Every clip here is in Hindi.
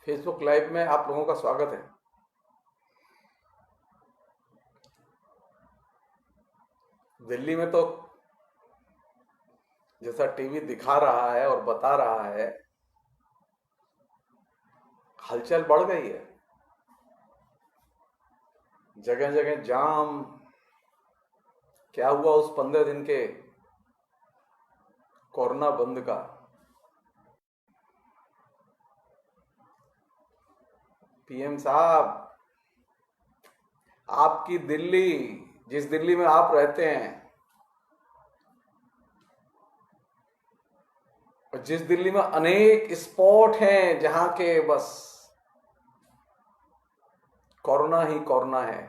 फेसबुक लाइव में आप लोगों का स्वागत है। दिल्ली में तो जैसा टीवी दिखा रहा है और बता रहा है, हलचल बढ़ गई है। जगह जगह जाम। क्या हुआ उस 15 दिन के कोरोना बंद का? पीएम साहब, आपकी दिल्ली, जिस दिल्ली में आप रहते हैं और जिस दिल्ली में अनेक स्पॉट हैं जहां के बस कोरोना ही कोरोना है।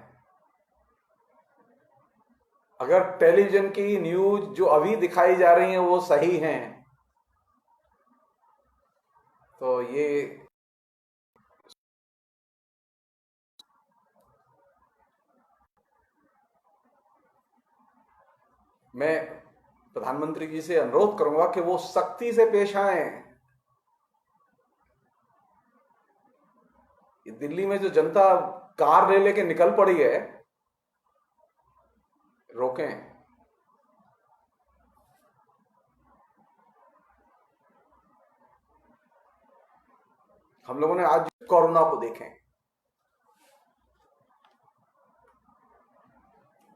अगर टेलीविजन की न्यूज जो अभी दिखाई जा रही है वो सही हैं, तो ये मैं प्रधानमंत्री जी से अनुरोध करूंगा कि वो सख्ती से पेश आए। दिल्ली में जो जनता कार ले लेके निकल पड़ी है, रोकें। हम लोगों ने आज कोरोना को देखें।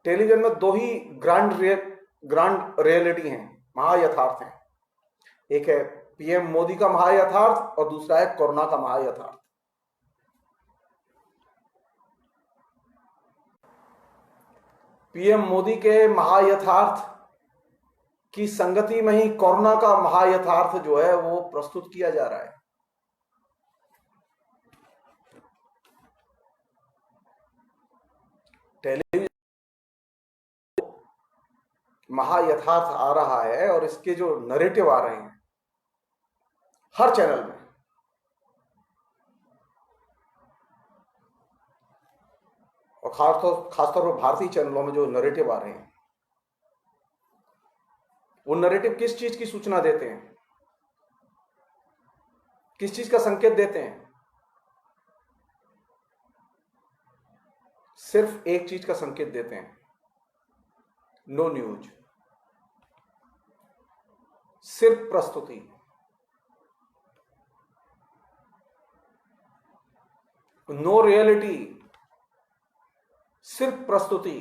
टेलीविजन में दो ही ग्रांड रियलिटी हैं, महायथार्थ हैं। एक है पीएम मोदी का महायथार्थ और दूसरा है कोरोना का महायथार्थ। पीएम मोदी के महायथार्थ की संगति में ही कोरोना का महायथार्थ जो है वो प्रस्तुत किया जा रहा है। टेलीविजन महायथार्थ आ रहा है और इसके जो नरेटिव आ रहे हैं हर चैनल में, और खासतौर पर भारतीय चैनलों में जो नरेटिव आ रहे हैं, वो नरेटिव किस चीज की सूचना देते हैं, किस चीज का संकेत देते हैं? सिर्फ एक चीज का संकेत देते हैं, नो न्यूज, सिर्फ प्रस्तुति। नो रियलिटी, सिर्फ प्रस्तुति।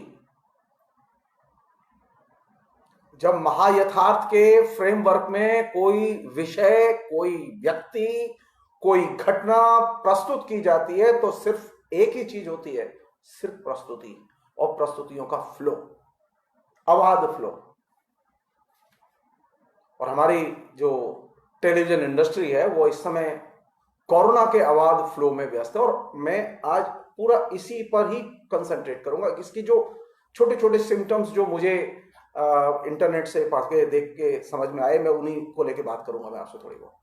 जब महायथार्थ के फ्रेमवर्क में कोई विषय, कोई व्यक्ति, कोई घटना प्रस्तुत की जाती है तो सिर्फ एक ही चीज होती है, सिर्फ प्रस्तुति और प्रस्तुतियों का फ्लो, अबाध फ्लो। और हमारी जो टेलीविजन इंडस्ट्री है वो इस समय कोरोना के अबाध फ्लो में व्यस्त है, और मैं आज पूरा इसी पर ही कंसंट्रेट करूंगा। इसकी जो छोटे छोटे सिम्टम्स जो मुझे इंटरनेट से पढ़ के देख के समझ में आए, मैं उन्हीं को लेके बात करूंगा मैं आपसे थोड़ी बहुत।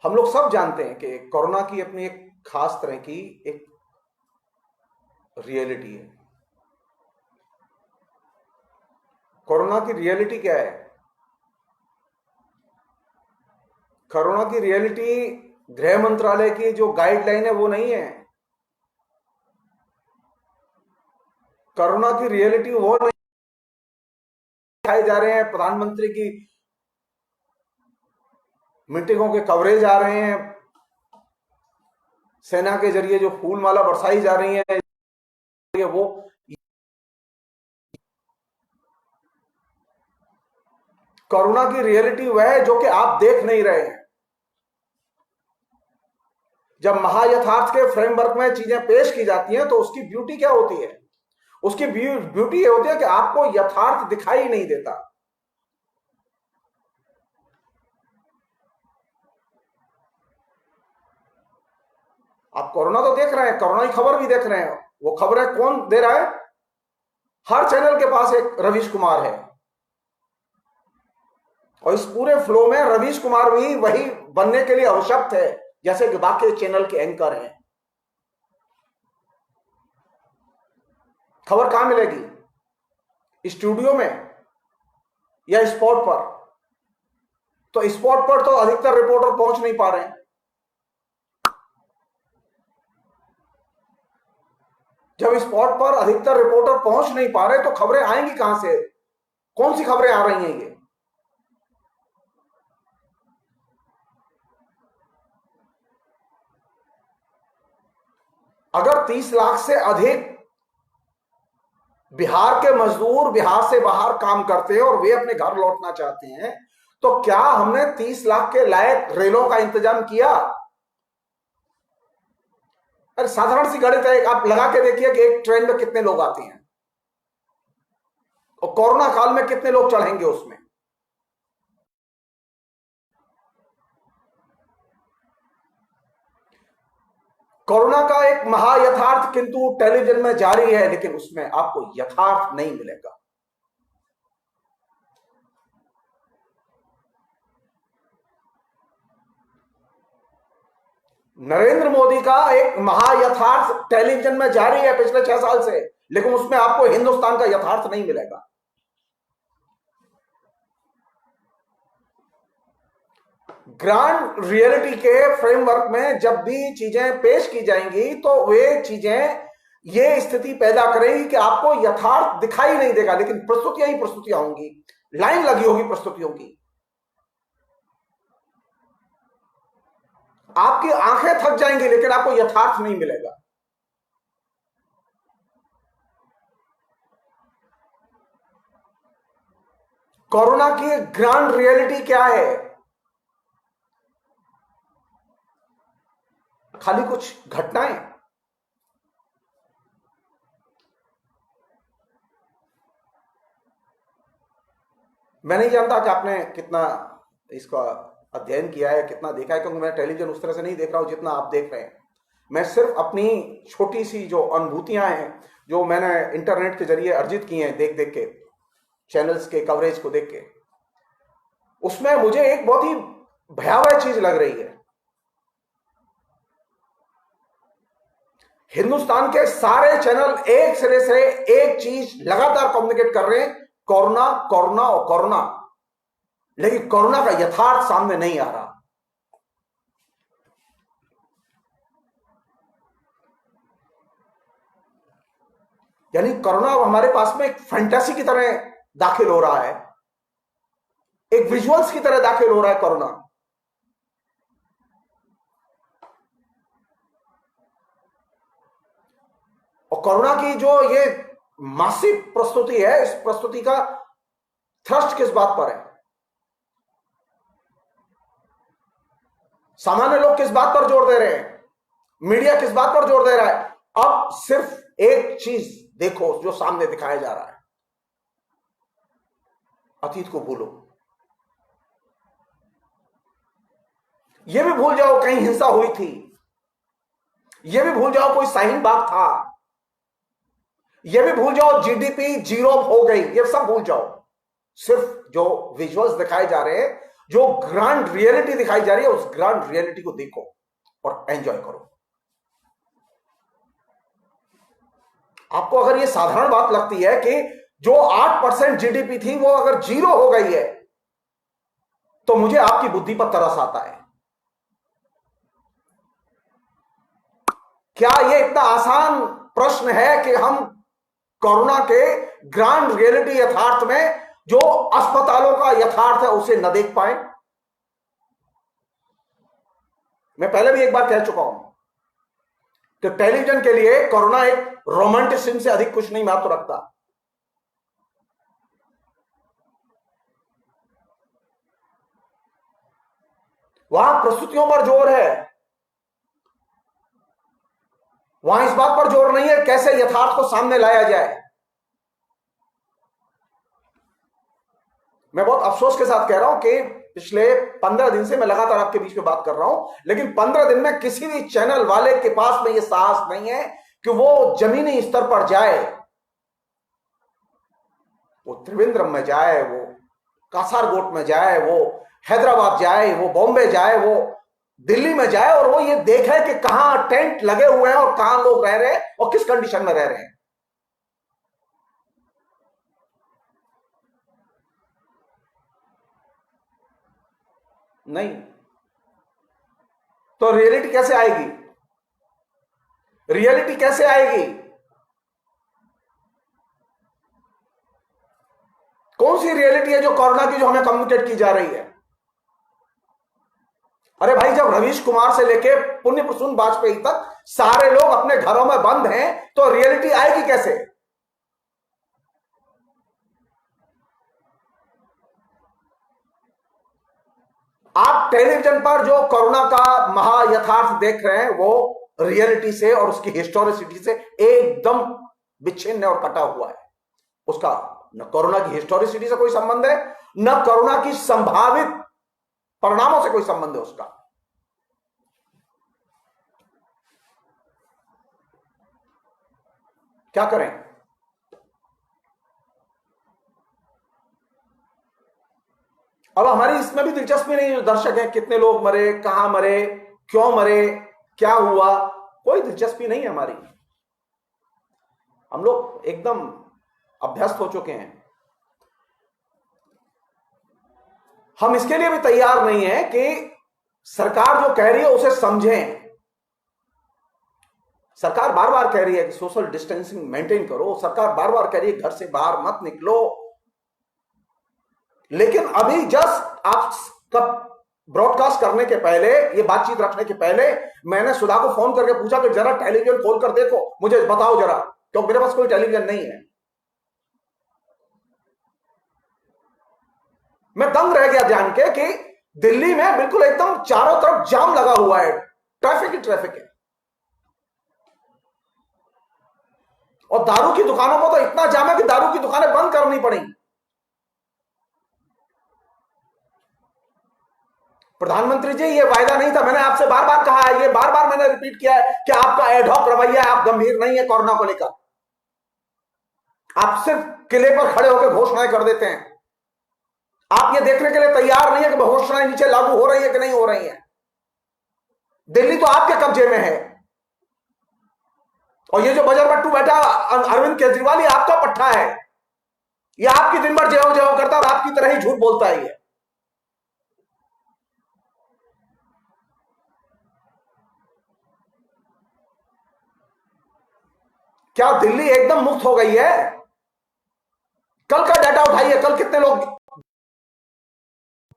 हम लोग सब जानते हैं कि कोरोना की अपनी एक खास तरह की एक रियलिटी है। कोरोना की रियलिटी क्या है? कोरोना की रियलिटी गृह मंत्रालय की जो गाइडलाइन है वो नहीं है। कोरोना की रियलिटी वो नहीं दिखाए जा रहे हैं। प्रधानमंत्री की मीटिंगों के कवरेज आ रहे हैं, सेना के जरिए जो फूल माला बरसाई जा रही है वो कोरोना की रियलिटी वह है जो कि आप देख नहीं रहे हैं। जब महायथार्थ के फ्रेमवर्क में चीजें पेश की जाती हैं तो उसकी ब्यूटी क्या होती है? उसकी ब्यूटी ये होती है कि आपको यथार्थ दिखाई नहीं देता। आप कोरोना तो देख रहे हैं, कोरोना की खबर भी देख रहे हैं। वो खबरें कौन दे रहा है? हर चैनल के पास एक रवीश कुमार है, और इस पूरे फ्लो में रवीश कुमार भी वही बनने के लिए आवश्यक है जैसे कि बाकी चैनल के एंकर हैं। खबर कहां मिलेगी? स्टूडियो में या स्पॉट पर? तो स्पॉट पर तो अधिकतर रिपोर्टर पहुंच नहीं पा रहे हैं। जब स्पॉट पर अधिकतर रिपोर्टर पहुंच नहीं पा रहे तो खबरें आएंगी कहां से? कौन सी खबरें आ रही हैं ये? अगर 30 लाख से अधिक बिहार के मजदूर बिहार से बाहर काम करते हैं और वे अपने घर लौटना चाहते हैं, तो क्या हमने 30 लाख के लायक रेलों का इंतजाम किया? अरे साधारण सी गणित है, आप लगा के देखिए कि एक ट्रेन में कितने लोग आते हैं और कोरोना काल में कितने लोग चढ़ेंगे उसमें। कोरोना का एक महायथार्थ किंतु टेलीविजन में जारी है, लेकिन उसमें आपको यथार्थ नहीं मिलेगा। नरेंद्र मोदी का एक महायथार्थ टेलीविजन में जारी है पिछले 6 साल से, लेकिन उसमें आपको हिंदुस्तान का यथार्थ नहीं मिलेगा। ग्रांड रियलिटी के फ्रेमवर्क में जब भी चीजें पेश की जाएंगी तो वे चीजें ये स्थिति पैदा करेगी कि आपको यथार्थ दिखाई नहीं देगा, लेकिन प्रस्तुतियां ही प्रस्तुतियां होंगी, लाइन लगी होगी प्रस्तुतियों की। आपकी आंखें थक जाएंगी लेकिन आपको यथार्थ नहीं मिलेगा। कोरोना की ग्रांड रियलिटी क्या है? खाली कुछ घटनाएं। मैं नहीं जानता कि आपने कितना इसका अध्ययन किया है, कितना देखा है, क्योंकि मैं टेलीविजन उस तरह से नहीं देख रहा हूं जितना आप देख रहे हैं। मैं सिर्फ अपनी छोटी सी जो अनुभूतियां हैं, जो मैंने इंटरनेट के जरिए अर्जित की हैं देख देख के, चैनल्स के कवरेज को देख के, उसमें मुझे एक बहुत ही भयावह चीज लग रही है। हिंदुस्तान के सारे चैनल एक सिरे से एक चीज लगातार कम्युनिकेट कर रहे हैं, कोरोना कोरोना और कोरोना, लेकिन कोरोना का यथार्थ सामने नहीं आ रहा। यानी कोरोना अब हमारे पास में एक फैंटेसी की तरह दाखिल हो रहा है, एक विजुअल्स की तरह दाखिल हो रहा है कोरोना। और कोरोना की जो ये मासिव प्रस्तुति है, इस प्रस्तुति का थ्रस्ट किस बात पर है? सामान्य लोग किस बात पर जोर दे रहे हैं? मीडिया किस बात पर जोर दे रहा है? अब सिर्फ एक चीज देखो जो सामने दिखाया जा रहा है, अतीत को भूलो। यह भी भूल जाओ कहीं हिंसा हुई थी, यह भी भूल जाओ कोई शाहीन बाग था, यह भी भूल जाओ जीडीपी जीरो हो गई, यह सब भूल जाओ। सिर्फ जो विजुअल्स दिखाए जा रहे हैं, जो ग्रांड रियलिटी दिखाई जा रही है, उस ग्रांड रियलिटी को देखो और एंजॉय करो। आपको अगर यह साधारण बात लगती है कि जो 8% जीडीपी थी वो अगर जीरो हो गई है, तो मुझे आपकी बुद्धि पर तरस आता है। क्या यह इतना आसान प्रश्न है कि हम कोरोना के ग्रांड रियलिटी यथार्थ में जो अस्पतालों का यथार्थ है उसे न देख पाए? मैं पहले भी एक बार कह चुका हूं कि टेलीविजन के लिए कोरोना एक रोमांटिसिज्म से अधिक कुछ नहीं महत्व रखता। वहां प्रस्तुतियों पर जोर है, वहां इस बात पर जोर नहीं है कैसे यथार्थ को सामने लाया जाए। मैं बहुत अफसोस के साथ कह रहा हूं कि पिछले 15 दिन से मैं लगातार आपके बीच में बात कर रहा हूं, लेकिन 15 दिन में किसी भी चैनल वाले के पास में यह साहस नहीं है कि वो जमीनी स्तर पर जाए, वो त्रिवेंद्रम में जाए, वो कासारगोट में जाए, वो हैदराबाद जाए, वो बॉम्बे जाए, वो दिल्ली में जाए और वो ये देखे कि कहां टेंट लगे हुए हैं और कहां लोग रह रहे हैं और किस कंडीशन में रह रहे हैं। नहीं, तो रियलिटी कैसे आएगी? रियलिटी कैसे आएगी? कौन सी रियलिटी है जो कोरोना की, जो हमें कम्युनिकेट की जा रही है? अरे भाई, जब रवीश कुमार से लेके पुण्य प्रसून वाजपेयी तक सारे लोग अपने घरों में बंद हैं, तो रियलिटी आएगी कैसे? आप टेलीविजन पर जो कोरोना का महायथार्थ देख रहे हैं, वो रियलिटी से और उसकी हिस्टोरिसिटी से एकदम विच्छिन्न और कटा हुआ है। उसका न कोरोना की हिस्टोरिसिटी से कोई संबंध है, न कोरोना की संभावित परिणामों से कोई संबंध है उसका। क्या करें? अब हमारी इसमें भी दिलचस्पी नहीं है, दर्शक है कितने लोग मरे, कहां मरे, क्यों मरे, क्या हुआ, कोई दिलचस्पी नहीं है हमारी। हम लोग एकदम अभ्यस्त हो चुके हैं। हम इसके लिए भी तैयार नहीं है कि सरकार जो कह रही है उसे समझें। सरकार बार बार कह रही है कि सोशल डिस्टेंसिंग मेंटेन करो, सरकार बार बार कह रही है घर से बाहर मत निकलो, लेकिन अभी जस्ट आप कब ब्रॉडकास्ट करने के पहले, ये बातचीत रखने के पहले, मैंने सुधा को फोन करके पूछा कि जरा टेलीविजन खोल कर देखो, मुझे बताओ जरा, क्योंकि मेरे पास कोई टेलीविजन नहीं है। मैं दंग रह गया जान के कि दिल्ली में बिल्कुल एकदम चारों तरफ जाम लगा हुआ है, ट्रैफिक ही ट्रैफिक है। और दारू की दुकानों पर तो इतना जाम है कि दारू की दुकानें बंद करनी पड़ी। प्रधानमंत्री जी, ये वायदा नहीं था, मैंने आपसे बार बार कहा है, ये बार बार मैंने रिपीट किया है कि आपका एडहॉक रवैया है, आप गंभीर नहीं है कोरोना को लेकर। आप सिर्फ किले पर खड़े होकर घोषणाएं कर देते हैं। आप ये देखने के लिए तैयार नहीं है कि घोषणाएं नीचे लागू हो रही है कि नहीं हो रही है। दिल्ली तो आपके कब्जे में है, और ये जो बजर बट्टू बैठा अरविंद केजरीवाल, ये आपका पट्टा है। ये आपकी दिन भर जय जय करता और आपकी तरह ही झूठ बोलता है। क्या दिल्ली एकदम मुक्त हो गई है? कल का डाटा उठाइए, कल कितने लोग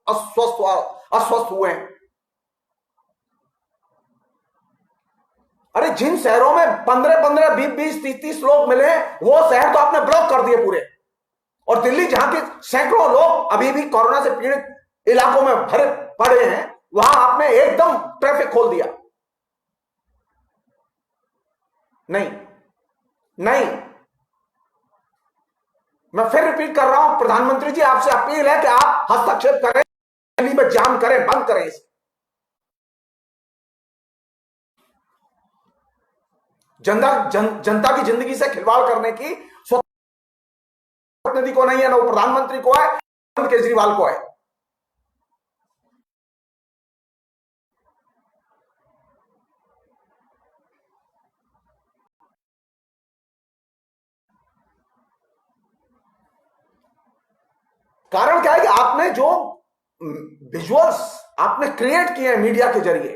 अस्वस्थ हुए हैं। अरे जिन शहरों में 15-15, 20-20, 30-30 लोग मिले, वो शहर तो आपने ब्लॉक कर दिए पूरे। और दिल्ली, जहां के सैकड़ों लोग अभी भी कोरोना से पीड़ित इलाकों में भरे पड़े हैं, वहां आपने एकदम ट्रैफिक खोल दिया। नहीं नहीं, मैं फिर रिपीट कर रहा हूं, प्रधानमंत्री जी आपसे अपील है कि आप हस्तक्षेप करें, दिल्ली में जाम करें, बंद करें इसे। जनता की जिंदगी से खिलवाड़ करने की स्वतंत्रता को नहीं है, ना वो प्रधानमंत्री को है, केजरीवाल को है। कारण क्या है कि आपने जो विजुअल्स आपने क्रिएट किए हैं मीडिया के जरिए,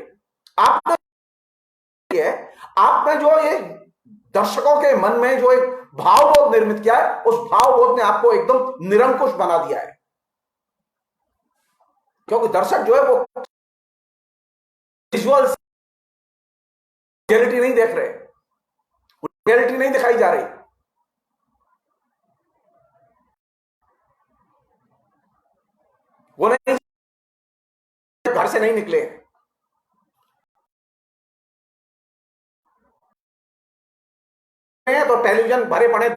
आपने जो ये दर्शकों के मन में जो एक भावबोध निर्मित किया है, उस भावबोध ने आपको एकदम निरंकुश बना दिया है। क्योंकि दर्शक जो है वो विजुअल्स रियलिटी नहीं देख रहे, रियलिटी नहीं दिखाई जा रही। वो नहीं, घर से नहीं निकले, तो टेलीविजन भरे पड़े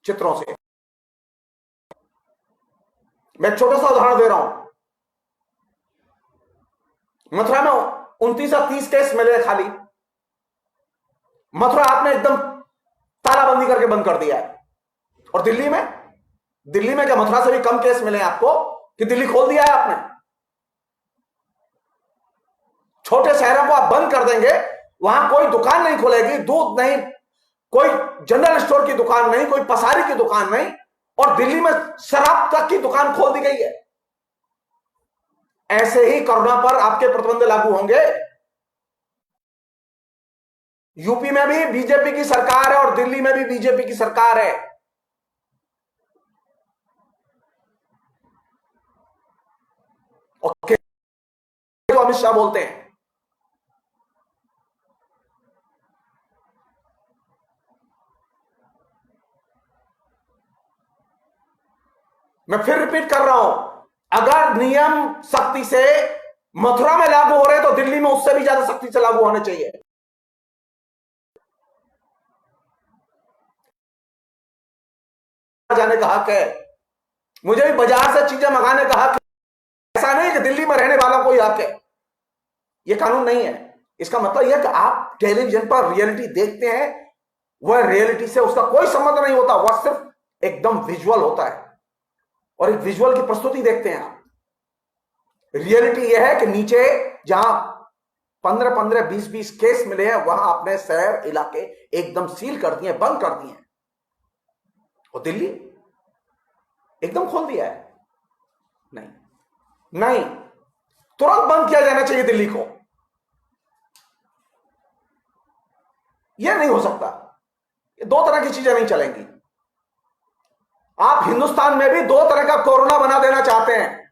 चित्रों से। मैं छोटा सा उदाहरण दे रहा हूं, मथुरा में 29 या 30 केस मिले खाली। मथुरा आपने एकदम तालाबंदी करके बंद कर दिया है। और दिल्ली में क्या मथुरा से भी कम केस मिले आपको कि दिल्ली खोल दिया है आपने? छोटे शहरों को आप बंद कर देंगे, वहां कोई दुकान नहीं खुलेगी, दूध नहीं, कोई जनरल स्टोर की दुकान नहीं, कोई पसारी की दुकान नहीं, और दिल्ली में शराब तक की दुकान खोल दी गई है। ऐसे ही कोरोना पर आपके प्रतिबंध लागू होंगे। यूपी में भी बीजेपी की सरकार है और दिल्ली में भी बीजेपी की सरकार है। और जो अमित शाह बोलते हैं, मैं फिर रिपीट कर रहा हूं, अगर नियम सख्ती से मथुरा में लागू हो रहे तो दिल्ली में उससे भी ज्यादा सख्ती से लागू होने चाहिए। जाने का हक है, मुझे भी बाजार से चीजें मंगाने का हक है। ऐसा नहीं कि दिल्ली में रहने वालों को ही हक है, यह कानून नहीं है। इसका मतलब यह कि आप टेलीविजन पर रियलिटी देखते हैं, वह रियलिटी से उसका कोई संबंध नहीं होता, वह सिर्फ एकदम विजुअल होता है और एक विजुअल की प्रस्तुति देखते हैं आप। रियलिटी यह है कि नीचे जहां 15-15, 20-20 केस मिले हैं, वहां आपने शहर इलाके एकदम सील कर दिए, बंद कर दिए, और दिल्ली एकदम खोल दिया है। नहीं नहीं, तुरंत बंद किया जाना चाहिए दिल्ली को। यह नहीं हो सकता, ये दो तरह की चीजें नहीं चलेंगी। आप हिंदुस्तान में भी दो तरह का कोरोना बना देना चाहते हैं।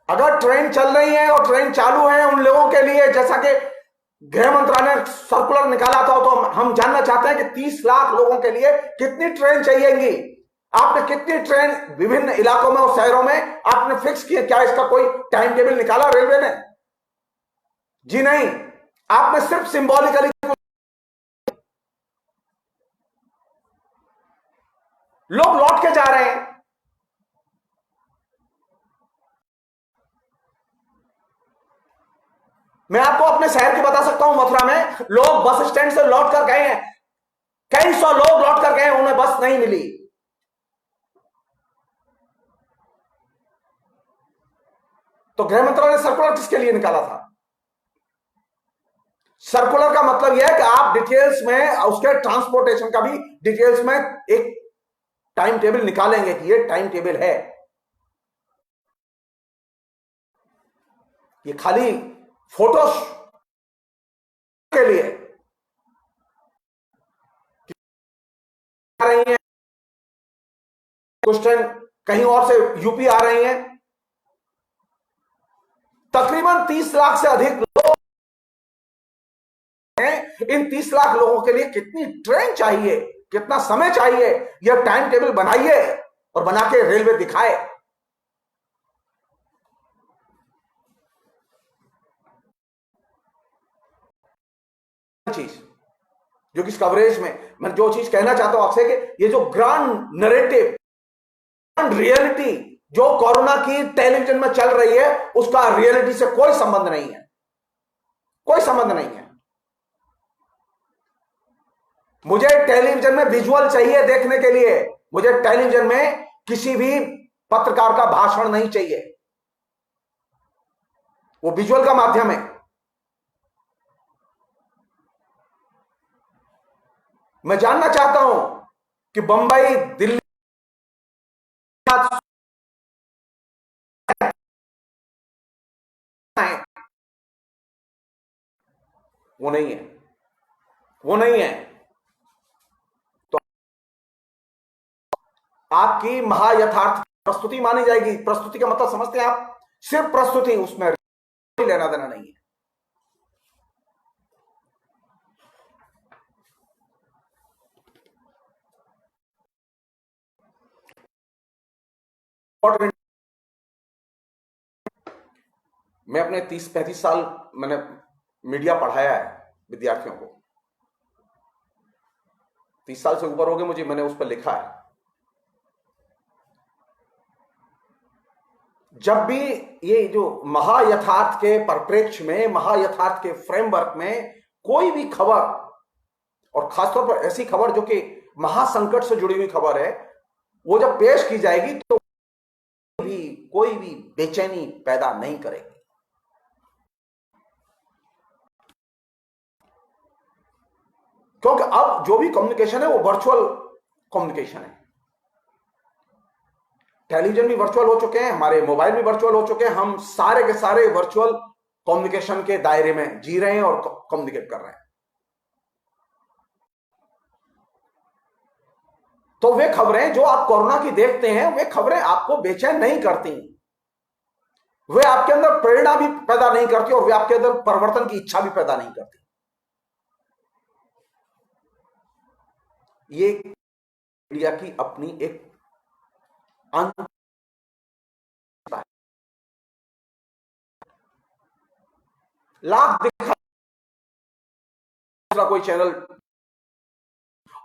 अगर ट्रेन चल रही है और ट्रेन चालू है उन लोगों के लिए, जैसा कि गृह मंत्रालय ने सर्कुलर निकाला था, तो हम जानना चाहते हैं कि 30 लाख लोगों के लिए कितनी ट्रेन चाहिएगी। आपने कितनी ट्रेन विभिन्न इलाकों में और शहरों में आपने फिक्स किए? क्या इसका कोई टाइम टेबल निकाला रेलवे ने? जी नहीं, आपने सिर्फ सिंबॉलिकली लोग लौट के जा रहे हैं। मैं आपको अपने शहर की बता सकता हूं, मथुरा में लोग बस स्टैंड से लौट कर गए हैं, कई सौ लोग लौट कर गए, उन्हें बस नहीं मिली। तो गृह मंत्रालय ने सर्कुलर किसके लिए निकाला था? सर्कुलर का मतलब यह है कि आप डिटेल्स में उसके ट्रांसपोर्टेशन का भी डिटेल्स में एक टाइम टेबल निकालेंगे कि ये टाइम टेबल है। ये खाली फोटो के लिए आ रही है, कुछ ट्रेन कहीं और से यूपी आ रही हैं। तकरीबन 30 लाख से अधिक लोग हैं। इन 30 लाख लोगों के लिए कितनी ट्रेन चाहिए, कितना समय चाहिए, यह टाइम टेबल बनाइए और बना के रेलवे दिखाए। चीज जो कि इस कवरेज में मैं जो चीज कहना चाहता हूं आपसे कि ये जो ग्रांड नरेटिव, ग्रांड रियलिटी जो कोरोना की टेलीविजन में चल रही है, उसका रियलिटी से कोई संबंध नहीं है, कोई संबंध नहीं है। मुझे टेलीविजन में विजुअल चाहिए देखने के लिए, मुझे टेलीविजन में किसी भी पत्रकार का भाषण नहीं चाहिए, वो विजुअल का माध्यम है। मैं जानना चाहता हूं कि बंबई, दिल्ली वो नहीं है, वो नहीं है। तो आपकी महायथार्थ प्रस्तुति मानी जाएगी। प्रस्तुति का मतलब समझते हैं आप? सिर्फ प्रस्तुति, उसमें लेना देना नहीं है। मैं अपने 30-35 साल मैंने मीडिया पढ़ाया है विद्यार्थियों को, 30 साल से ऊपर हो गए मुझे, मैंने उस पर लिखा है। जब भी ये जो महायथार्थ के परिप्रेक्ष्य में, महायथार्थ के फ्रेमवर्क में कोई भी खबर, और खासतौर पर ऐसी खबर जो कि महासंकट से जुड़ी हुई खबर है, वो जब पेश की जाएगी तो कोई भी बेचैनी पैदा नहीं करेगी। क्योंकि अब जो भी कम्युनिकेशन है वो वर्चुअल कम्युनिकेशन है। टेलीविजन भी वर्चुअल हो चुके हैं, हमारे मोबाइल भी वर्चुअल हो चुके हैं, हम सारे के सारे वर्चुअल कम्युनिकेशन के दायरे में जी रहे हैं और कम्युनिकेट कर रहे हैं। तो वे खबरें जो आप कोरोना की देखते हैं, वे खबरें आपको बेचैन नहीं करती, वे आपके अंदर प्रेरणा भी पैदा नहीं करती और वे आपके अंदर परिवर्तन की इच्छा भी पैदा नहीं करती। ये मीडिया की अपनी एक अंत लाख दिखा कोई चैनल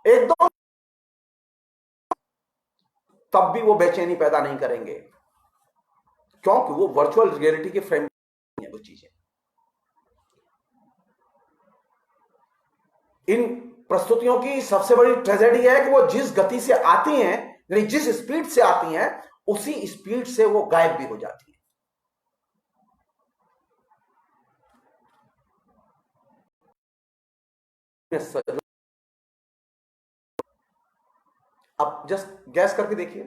एकदम, तब भी वो बेचैनी पैदा नहीं करेंगे, क्योंकि वो वर्चुअल रियलिटी के फ्रेम है वो चीजें। इन प्रस्तुतियों की सबसे बड़ी ट्रेजेडी है कि वो जिस गति से आती हैं, यानी जिस स्पीड से आती हैं, उसी स्पीड से वो गायब भी हो जाती है। अब जस्ट गैस करके देखिए,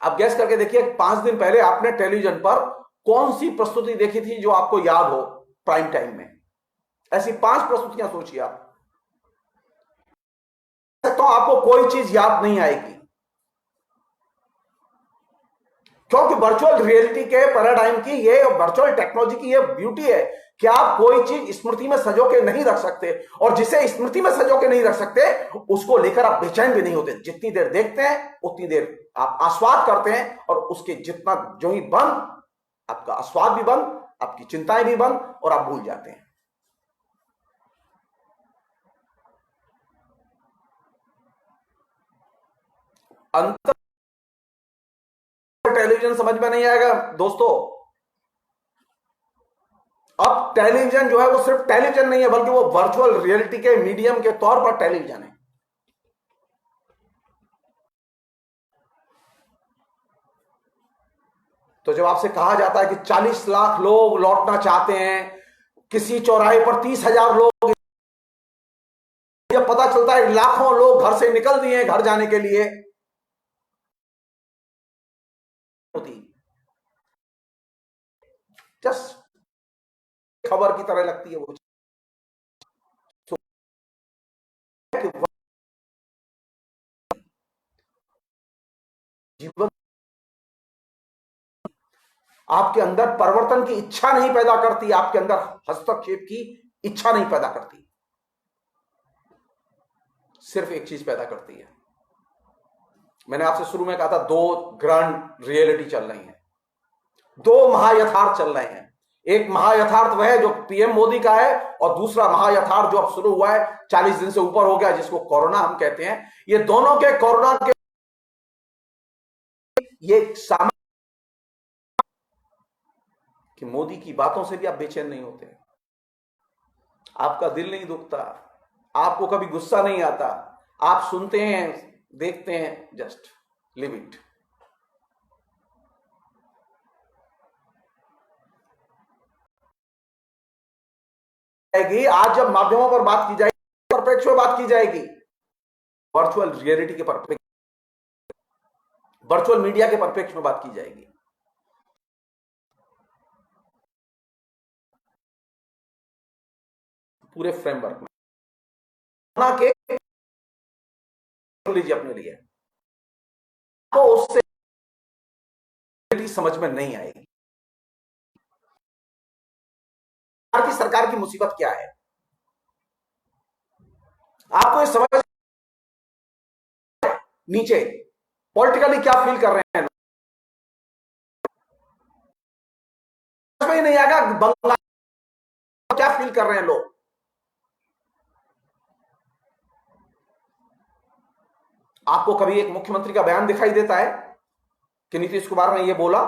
अब गैस करके देखिए 5 दिन पहले आपने टेलीविजन पर कौन सी प्रस्तुति देखी थी जो आपको याद हो प्राइम टाइम में? ऐसी 5 प्रस्तुतियां सोचिए आप। तो आपको कोई चीज याद नहीं आएगी, क्योंकि वर्चुअल रियलिटी के पैराडाइम की, ये वर्चुअल टेक्नोलॉजी की ये ब्यूटी है कि आप कोई चीज स्मृति में सजो के नहीं रख सकते, और जिसे स्मृति में सजो के नहीं रख सकते उसको लेकर आप बेचैन भी नहीं होते। जितनी देर देखते हैं उतनी देर आप आस्वाद करते हैं, और उसके जितना जो ही बंद, आपका आस्वाद भी बंद, आपकी चिंताएं भी बंद, और आप भूल जाते हैं। अंतर टेलीविजन समझ में नहीं आएगा दोस्तों। अब टेलीविजन जो है वो सिर्फ टेलीविजन नहीं है, बल्कि वो वर्चुअल रियलिटी के मीडियम के तौर पर टेलीविजन है। तो जब आपसे कहा जाता है कि 40 लाख लोग लौटना चाहते हैं, किसी चौराहे पर 30,000 लोग, जब पता चलता है लाखों लोग घर से निकल दिए घर जाने के लिए, होती जस्ट खबर की तरह लगती है वो। जीवन आपके अंदर परिवर्तन की इच्छा नहीं पैदा करती, आपके अंदर हस्तक्षेप की इच्छा नहीं पैदा करती, सिर्फ एक चीज पैदा करती है। मैंने आपसे शुरू में कहा था 2 ग्रांड रियलिटी चल रही हैं, 2 महायथार्थ चल रहे हैं। एक महायथार्थ वह है जो पीएम मोदी का है, और दूसरा महायथार्थ जो अब शुरू हुआ है, 40 दिन से ऊपर हो गया, जिसको कोरोना हम कहते हैं। ये दोनों के कोरोना के ये सामने कि मोदी की बातों से भी आप बेचैन नहीं होते, आपका दिल नहीं दुखता, आपको कभी गुस्सा नहीं आता, आप सुनते हैं, देखते हैं, जस्ट लिव इट। आज जब माध्यमों पर बात की जाएगी, परिप्रेक्ष्य में बात की जाएगी, वर्चुअल रियलिटी के परिप्रेक्ष्य, वर्चुअल मीडिया के परिप्रेक्ष्य में बात की जाएगी। पूरे फ्रेमवर्क में के लीजिए अपने लिए, तो उससे समझ में नहीं आएगी। की सरकार की मुसीबत क्या है, आपको ये समझ नीचे पॉलिटिकली क्या फील कर रहे हैं, समझ में नहीं आएगा बंगला क्या फील कर रहे हैं लोग। आपको कभी एक मुख्यमंत्री का बयान दिखाई देता है कि नीतीश कुमार ने यह बोला,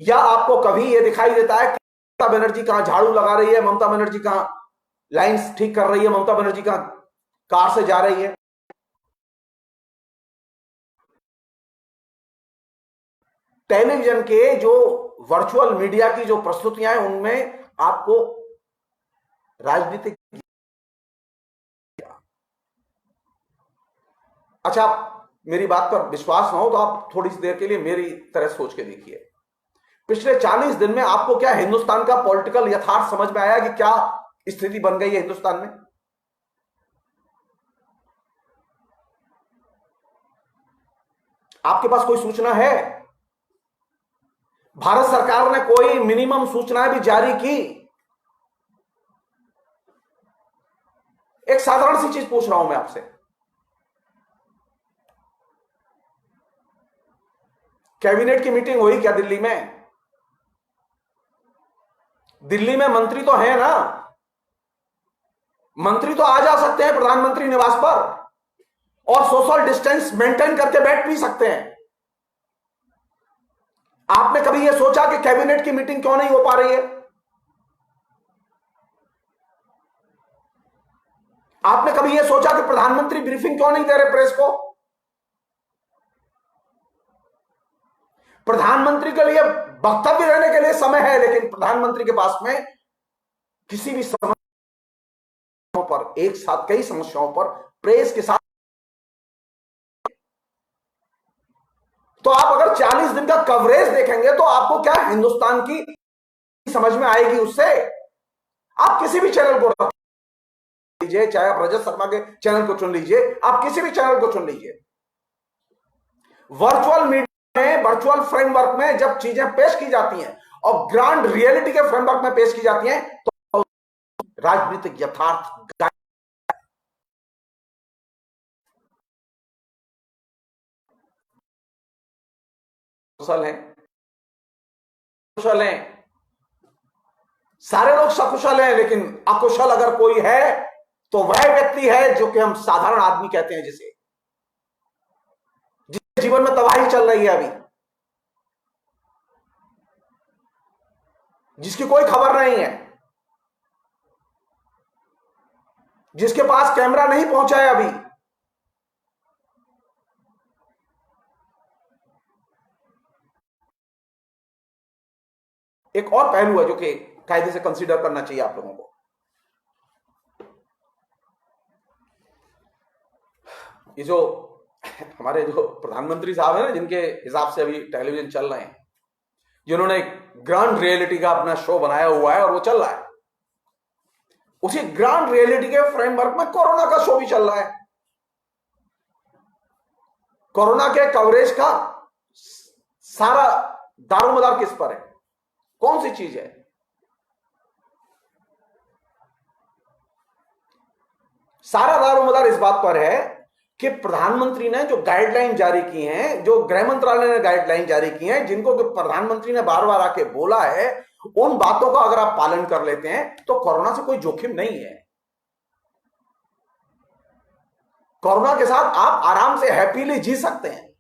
या आपको कभी यह दिखाई देता है कि ममता बनर्जी कहां झाड़ू लगा रही है, ममता बनर्जी कहां लाइंस ठीक कर रही है, ममता बनर्जी कहां कार से जा रही है? टेलीविजन के जो वर्चुअल मीडिया की जो प्रस्तुतियां हैं, उनमें आपको राजनीतिक अच्छा, आप मेरी बात पर विश्वास ना हो तो आप थोड़ी सी देर के लिए मेरी तरह सोच के देखिए। पिछले 40 दिन में आपको क्या हिंदुस्तान का पॉलिटिकल यथार्थ समझ में आया कि क्या स्थिति बन गई है हिंदुस्तान में? आपके पास कोई सूचना है? भारत सरकार ने कोई मिनिमम सूचनाएं भी जारी की? एक साधारण सी चीज पूछ रहा हूं मैं आपसे, कैबिनेट की मीटिंग हुई क्या दिल्ली में? दिल्ली में मंत्री तो है ना, मंत्री तो आ जा सकते हैं प्रधानमंत्री निवास पर और सोशल डिस्टेंस मेंटेन करके बैठ भी सकते हैं। आपने कभी यह सोचा कि कैबिनेट की मीटिंग क्यों नहीं हो पा रही है? आपने कभी यह सोचा कि प्रधानमंत्री ब्रीफिंग क्यों नहीं दे रहे प्रेस को? प्रधानमंत्री के लिए वक्तव्य देने के लिए समय है, लेकिन प्रधानमंत्री के पास में किसी भी समस्याओं पर, एक साथ कई समस्याओं पर प्रेस के साथ, तो आप अगर 40 दिन का कवरेज देखेंगे तो आपको क्या हिंदुस्तान की समझ में आएगी उससे? आप किसी भी चैनल को रख लीजिए, चाहे आप रजत शर्मा के चैनल को चुन लीजिए, आप किसी भी चैनल को चुन लीजिए, वर्चुअल मीडिया में, वर्चुअल फ्रेमवर्क में जब चीजें पेश की जाती हैं और ग्रांड रियलिटी के फ्रेमवर्क में पेश की जाती हैं तो राजनीतिक यथार्थ कुशल हैं, कुशल हैं, सारे लोग सकुशल हैं, लेकिन अकुशल अगर कोई है तो वह व्यक्ति है जो कि हम साधारण आदमी कहते हैं, जिसे जिसके जीवन में तबाही चल रही है अभी, जिसकी कोई खबर नहीं है, जिसके पास कैमरा नहीं पहुंचा है अभी। एक और पहलू है जो कि कायदे से कंसीडर करना चाहिए आप लोगों को। ये जो हमारे जो प्रधानमंत्री साहब हैं ना, जिनके हिसाब से अभी टेलीविजन चल रहे हैं, जिन्होंने एक ग्रांड रियलिटी का अपना शो बनाया हुआ है और वो चल रहा है, उसी ग्रांड रियलिटी के फ्रेमवर्क में कोरोना का शो भी चल रहा है। कोरोना के कवरेज का सारा दारोमदार किस पर है? कौन सी चीज है? सारा दारोमदार इस बात पर है कि प्रधानमंत्री ने जो गाइडलाइन जारी की हैं, जो गृह मंत्रालय ने गाइडलाइन जारी की हैं, जिनको कि प्रधानमंत्री ने बार बार आके बोला है, उन बातों का अगर आप पालन कर लेते हैं तो कोरोना से कोई जोखिम नहीं है। कोरोना के साथ आप आराम से हैप्पीली जी सकते हैं।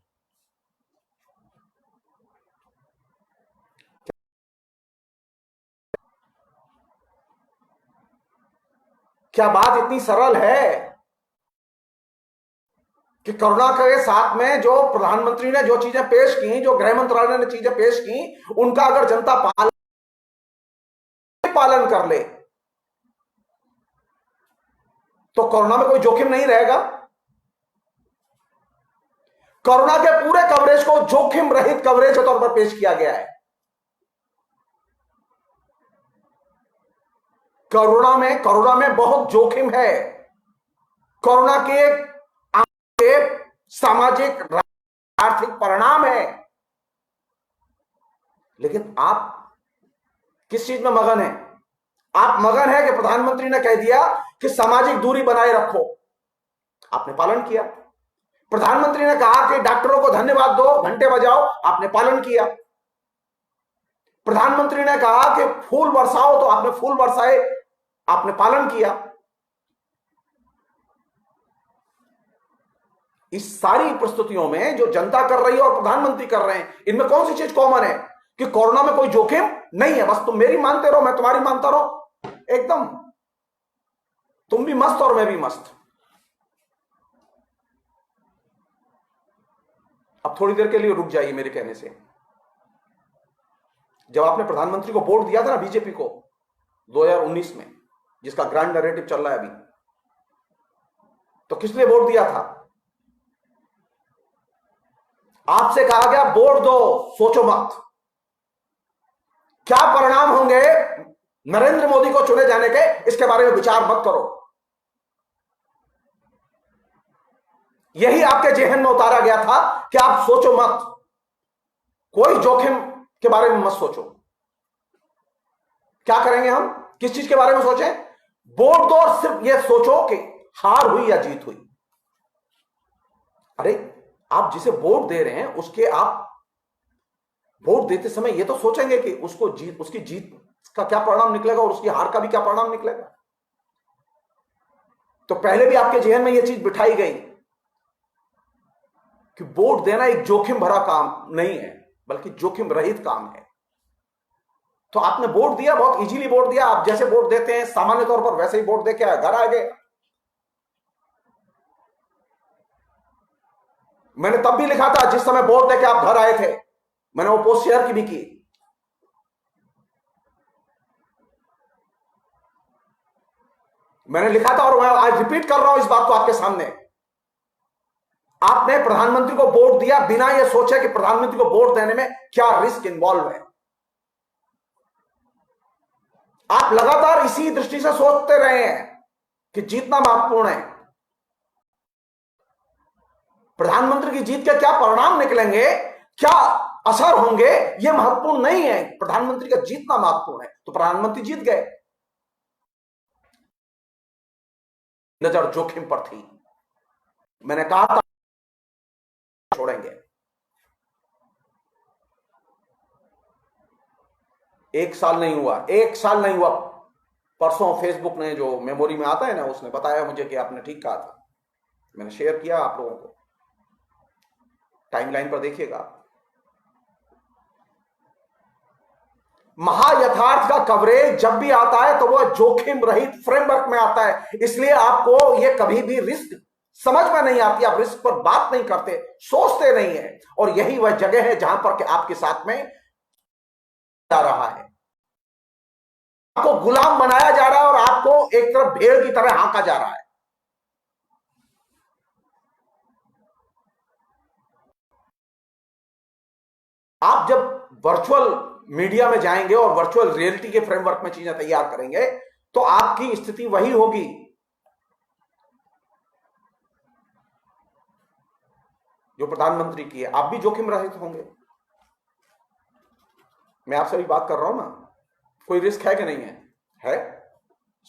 क्या बात इतनी सरल है कि कोरोना के साथ में जो प्रधानमंत्री ने जो चीजें पेश की, जो गृह मंत्रालय ने चीजें पेश की, उनका अगर जनता पालन कर ले तो कोरोना में कोई जोखिम नहीं रहेगा? कोरोना के पूरे कवरेज को जोखिम रहित कवरेज के तौर पर पेश किया गया है। कोरोना में बहुत जोखिम है। कोरोना के सामाजिक आर्थिक परिणाम है, लेकिन आप किस चीज में मगन है? आप मगन है कि प्रधानमंत्री ने कह दिया कि सामाजिक दूरी बनाए रखो, आपने पालन किया। प्रधानमंत्री ने कहा कि डॉक्टरों को धन्यवाद दो, घंटे बजाओ, आपने पालन किया। प्रधानमंत्री ने कहा कि फूल बरसाओ, तो आपने फूल बरसाए, आपने पालन किया। इस सारी परिस्थितियों में जो जनता कर रही है और प्रधानमंत्री कर रहे हैं, इनमें कौन सी चीज कॉमन है? कि कोरोना में कोई जोखिम नहीं है, बस तुम मेरी मानते रहो, मैं तुम्हारी मानता रहो, एकदम तुम भी मस्त और मैं भी मस्त। अब थोड़ी देर के लिए रुक जाइए मेरे कहने से। जब आपने प्रधानमंत्री को वोट दिया था ना, बीजेपी को 2019 में, जिसका ग्रांड नैरेटिव चल रहा है अभी, तो किस लिए वोट दिया था? आपसे कहा गया वोट दो, सोचो मत क्या परिणाम होंगे नरेंद्र मोदी को चुने जाने के, इसके बारे में विचार मत करो। यही आपके जेहन में उतारा गया था कि आप सोचो मत, कोई जोखिम के बारे में मत सोचो। क्या करेंगे हम, किस चीज के बारे में सोचें? वोट दो और सिर्फ यह सोचो कि हार हुई या जीत हुई। अरे आप जिसे वोट दे रहे हैं उसके आप वोट देते समय यह तो सोचेंगे कि उसकी जीत का क्या परिणाम निकलेगा और उसकी हार का भी क्या परिणाम निकलेगा। तो पहले भी आपके जेहन में यह चीज बिठाई गई कि वोट देना एक जोखिम भरा काम नहीं है, बल्कि जोखिम रहित काम है। तो आपने वोट दिया, बहुत इजीली वोट दिया। आप जैसे वोट देते हैं सामान्य तौर पर वैसे ही वोट देके घर आ गए। मैंने तब भी लिखा था जिस समय वोट देके आप घर आए थे, मैंने वो पोस्ट शेयर की भी की। मैंने लिखा था और मैं आज रिपीट कर रहा हूं इस बात को आपके सामने। आपने प्रधानमंत्री को वोट दिया बिना यह सोचे कि प्रधानमंत्री को वोट देने में क्या रिस्क इन्वॉल्व है। आप लगातार इसी दृष्टि से सोचते रहे हैं कि जीतना महत्वपूर्ण है, प्रधानमंत्री की जीत के क्या परिणाम निकलेंगे, क्या असर होंगे, यह महत्वपूर्ण नहीं है, प्रधानमंत्री का जीतना महत्वपूर्ण है। तो प्रधानमंत्री जीत गए। नजर जोखिम पर थी। मैंने कहा था छोड़ेंगे। एक साल नहीं हुआ। परसों फेसबुक ने जो मेमोरी में आता है ना, उसने बताया मुझे कि आपने ठीक कहा था। मैंने शेयर किया आप लोगों को, टाइमलाइन पर देखिएगा। महायथार्थ का कवरेज जब भी आता है तो वह जोखिम रहित फ्रेमवर्क में आता है। इसलिए आपको यह कभी भी रिस्क समझ में नहीं आती, आप रिस्क पर बात नहीं करते, सोचते नहीं है। और यही वह जगह है जहां पर कि आपके साथ में जा रहा है, आपको गुलाम बनाया जा रहा है और आपको एक तरफ भेड़ की तरह हाँका जा रहा है। आप जब वर्चुअल मीडिया में जाएंगे और वर्चुअल रियलिटी के फ्रेमवर्क में चीजें तैयार करेंगे तो आपकी स्थिति वही होगी। जो प्रधानमंत्री की है, आप भी जोखिम रहित होंगे। मैं आपसे भी बात कर रहा हूं ना, कोई रिस्क है कि नहीं है?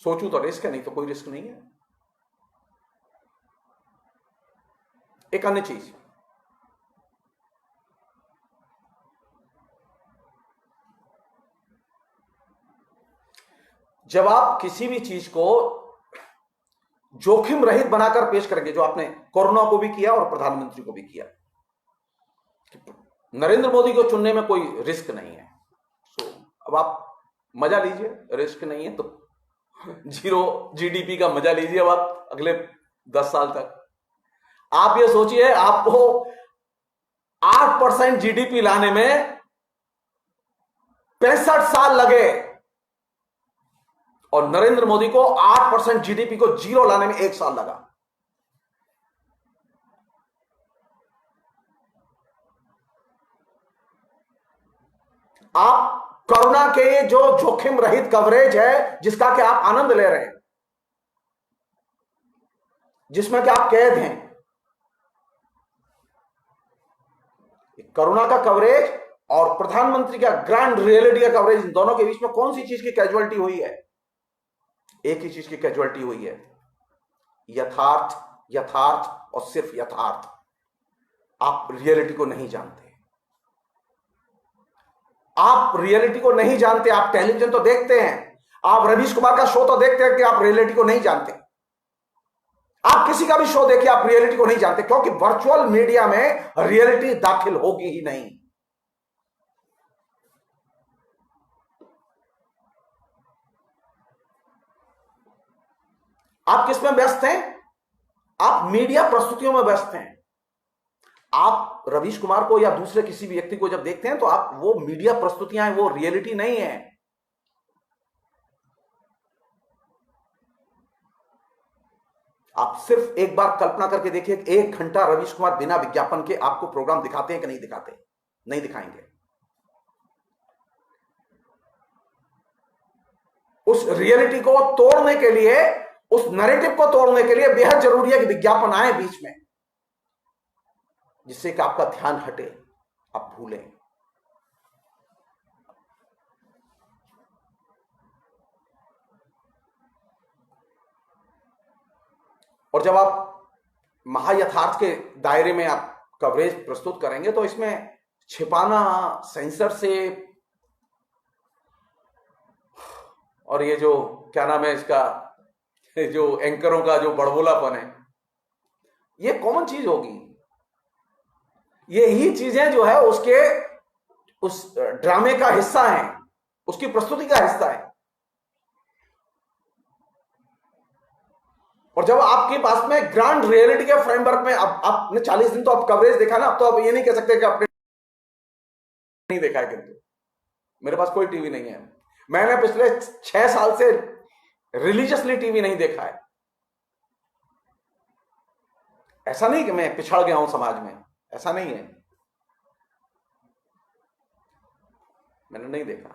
सोचूं तो रिस्क है, नहीं तो कोई रिस्क नहीं है। एक अन्य चीज, जब आप किसी भी चीज को जोखिम रहित बनाकर पेश करेंगे, जो आपने कोरोना को भी किया और प्रधानमंत्री को भी किया, नरेंद्र मोदी को चुनने में कोई रिस्क नहीं है, तो अब आप मजा लीजिए। रिस्क नहीं है तो 0 जीडीपी का मजा लीजिए अब आप अगले 10 साल तक। आप ये सोचिए, आपको 8% जीडीपी लाने में 65 साल लगे और नरेंद्र मोदी को 8% जीडीपी को 0 लाने में 1 साल लगा। आप कोरोना के जो जोखिम रहित कवरेज है, जिसका कि आप आनंद ले रहे हैं, जिसमें कि आप कैद हैं, कोरोना का कवरेज और प्रधानमंत्री का ग्रैंड रियलिटी का कवरेज, इन दोनों के बीच में कौन सी चीज की कैजुअलिटी हुई है? एक ही चीज की कैजुअलिटी हुई है, यथार्थ, यथार्थ और सिर्फ यथार्थ। आप रियलिटी को नहीं जानते, आप रियलिटी को नहीं जानते। आप टेलीविजन तो देखते हैं, आप रवीश कुमार का शो तो देखते हैं, कि आप रियलिटी को नहीं जानते। आप किसी का भी शो देखिए, आप रियलिटी को नहीं जानते, क्योंकि वर्चुअल मीडिया में रियलिटी दाखिल होगी ही नहीं। आप किस में व्यस्त हैं? आप मीडिया प्रस्तुतियों में व्यस्त हैं। आप रवीश कुमार को या दूसरे किसी भी व्यक्ति को जब देखते हैं तो आप, वो मीडिया प्रस्तुतियां हैं, वो रियलिटी नहीं है। आप सिर्फ एक बार कल्पना करके देखिए, 1 घंटा रवीश कुमार बिना विज्ञापन के आपको प्रोग्राम दिखाते हैं कि नहीं दिखाते? नहीं दिखाएंगे। उस रियलिटी को तोड़ने के लिए, उस नैरेटिव को तोड़ने के लिए बेहद जरूरी है कि विज्ञापन आए बीच में, जिससे कि आपका ध्यान हटे, आप भूलें। और जब आप महायथार्थ के दायरे में आप कवरेज प्रस्तुत करेंगे तो इसमें छिपाना, सेंसर से, और ये जो क्या नाम है इसका, जो एंकरों का जो बड़बोलापन है, ये कॉमन चीज होगी। यही चीजें जो है उसके उस ड्रामे का हिस्सा है, उसकी प्रस्तुति का हिस्सा है। और जब आपके पास में ग्रांड रियलिटी के फ्रेमवर्क में, अब आपने 40 दिन तो आप कवरेज देखा ना, अब तो आप ये नहीं कह सकते कि आपने नहीं देखा है। किंतु मेरे पास कोई टीवी नहीं है, मैंने पिछले 6 साल से रिलीजियसली टीवी नहीं देखा है। ऐसा नहीं कि मैं पिछड़ गया हूं समाज में, ऐसा नहीं है, मैंने नहीं देखा।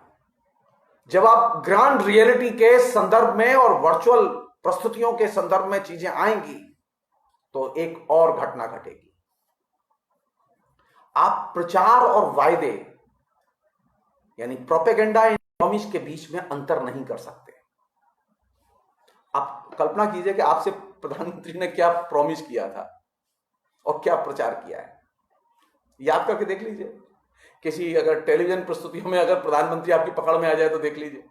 जब आप ग्रांड रियलिटी के संदर्भ में और वर्चुअल प्रस्तुतियों के संदर्भ में चीजें आएंगी तो एक और घटना घटेगी। आप प्रचार और वायदे यानी प्रोपेगेंडा एंड प्रॉमिस के बीच में अंतर नहीं कर सकते। आप कल्पना कीजिए कि आपसे प्रधानमंत्री ने क्या प्रॉमिस किया था और क्या प्रचार किया है, याद करके देख लीजिए। किसी अगर टेलीविजन प्रस्तुतियों में अगर प्रधानमंत्री आपकी पकड़ में आ जाए तो देख लीजिए,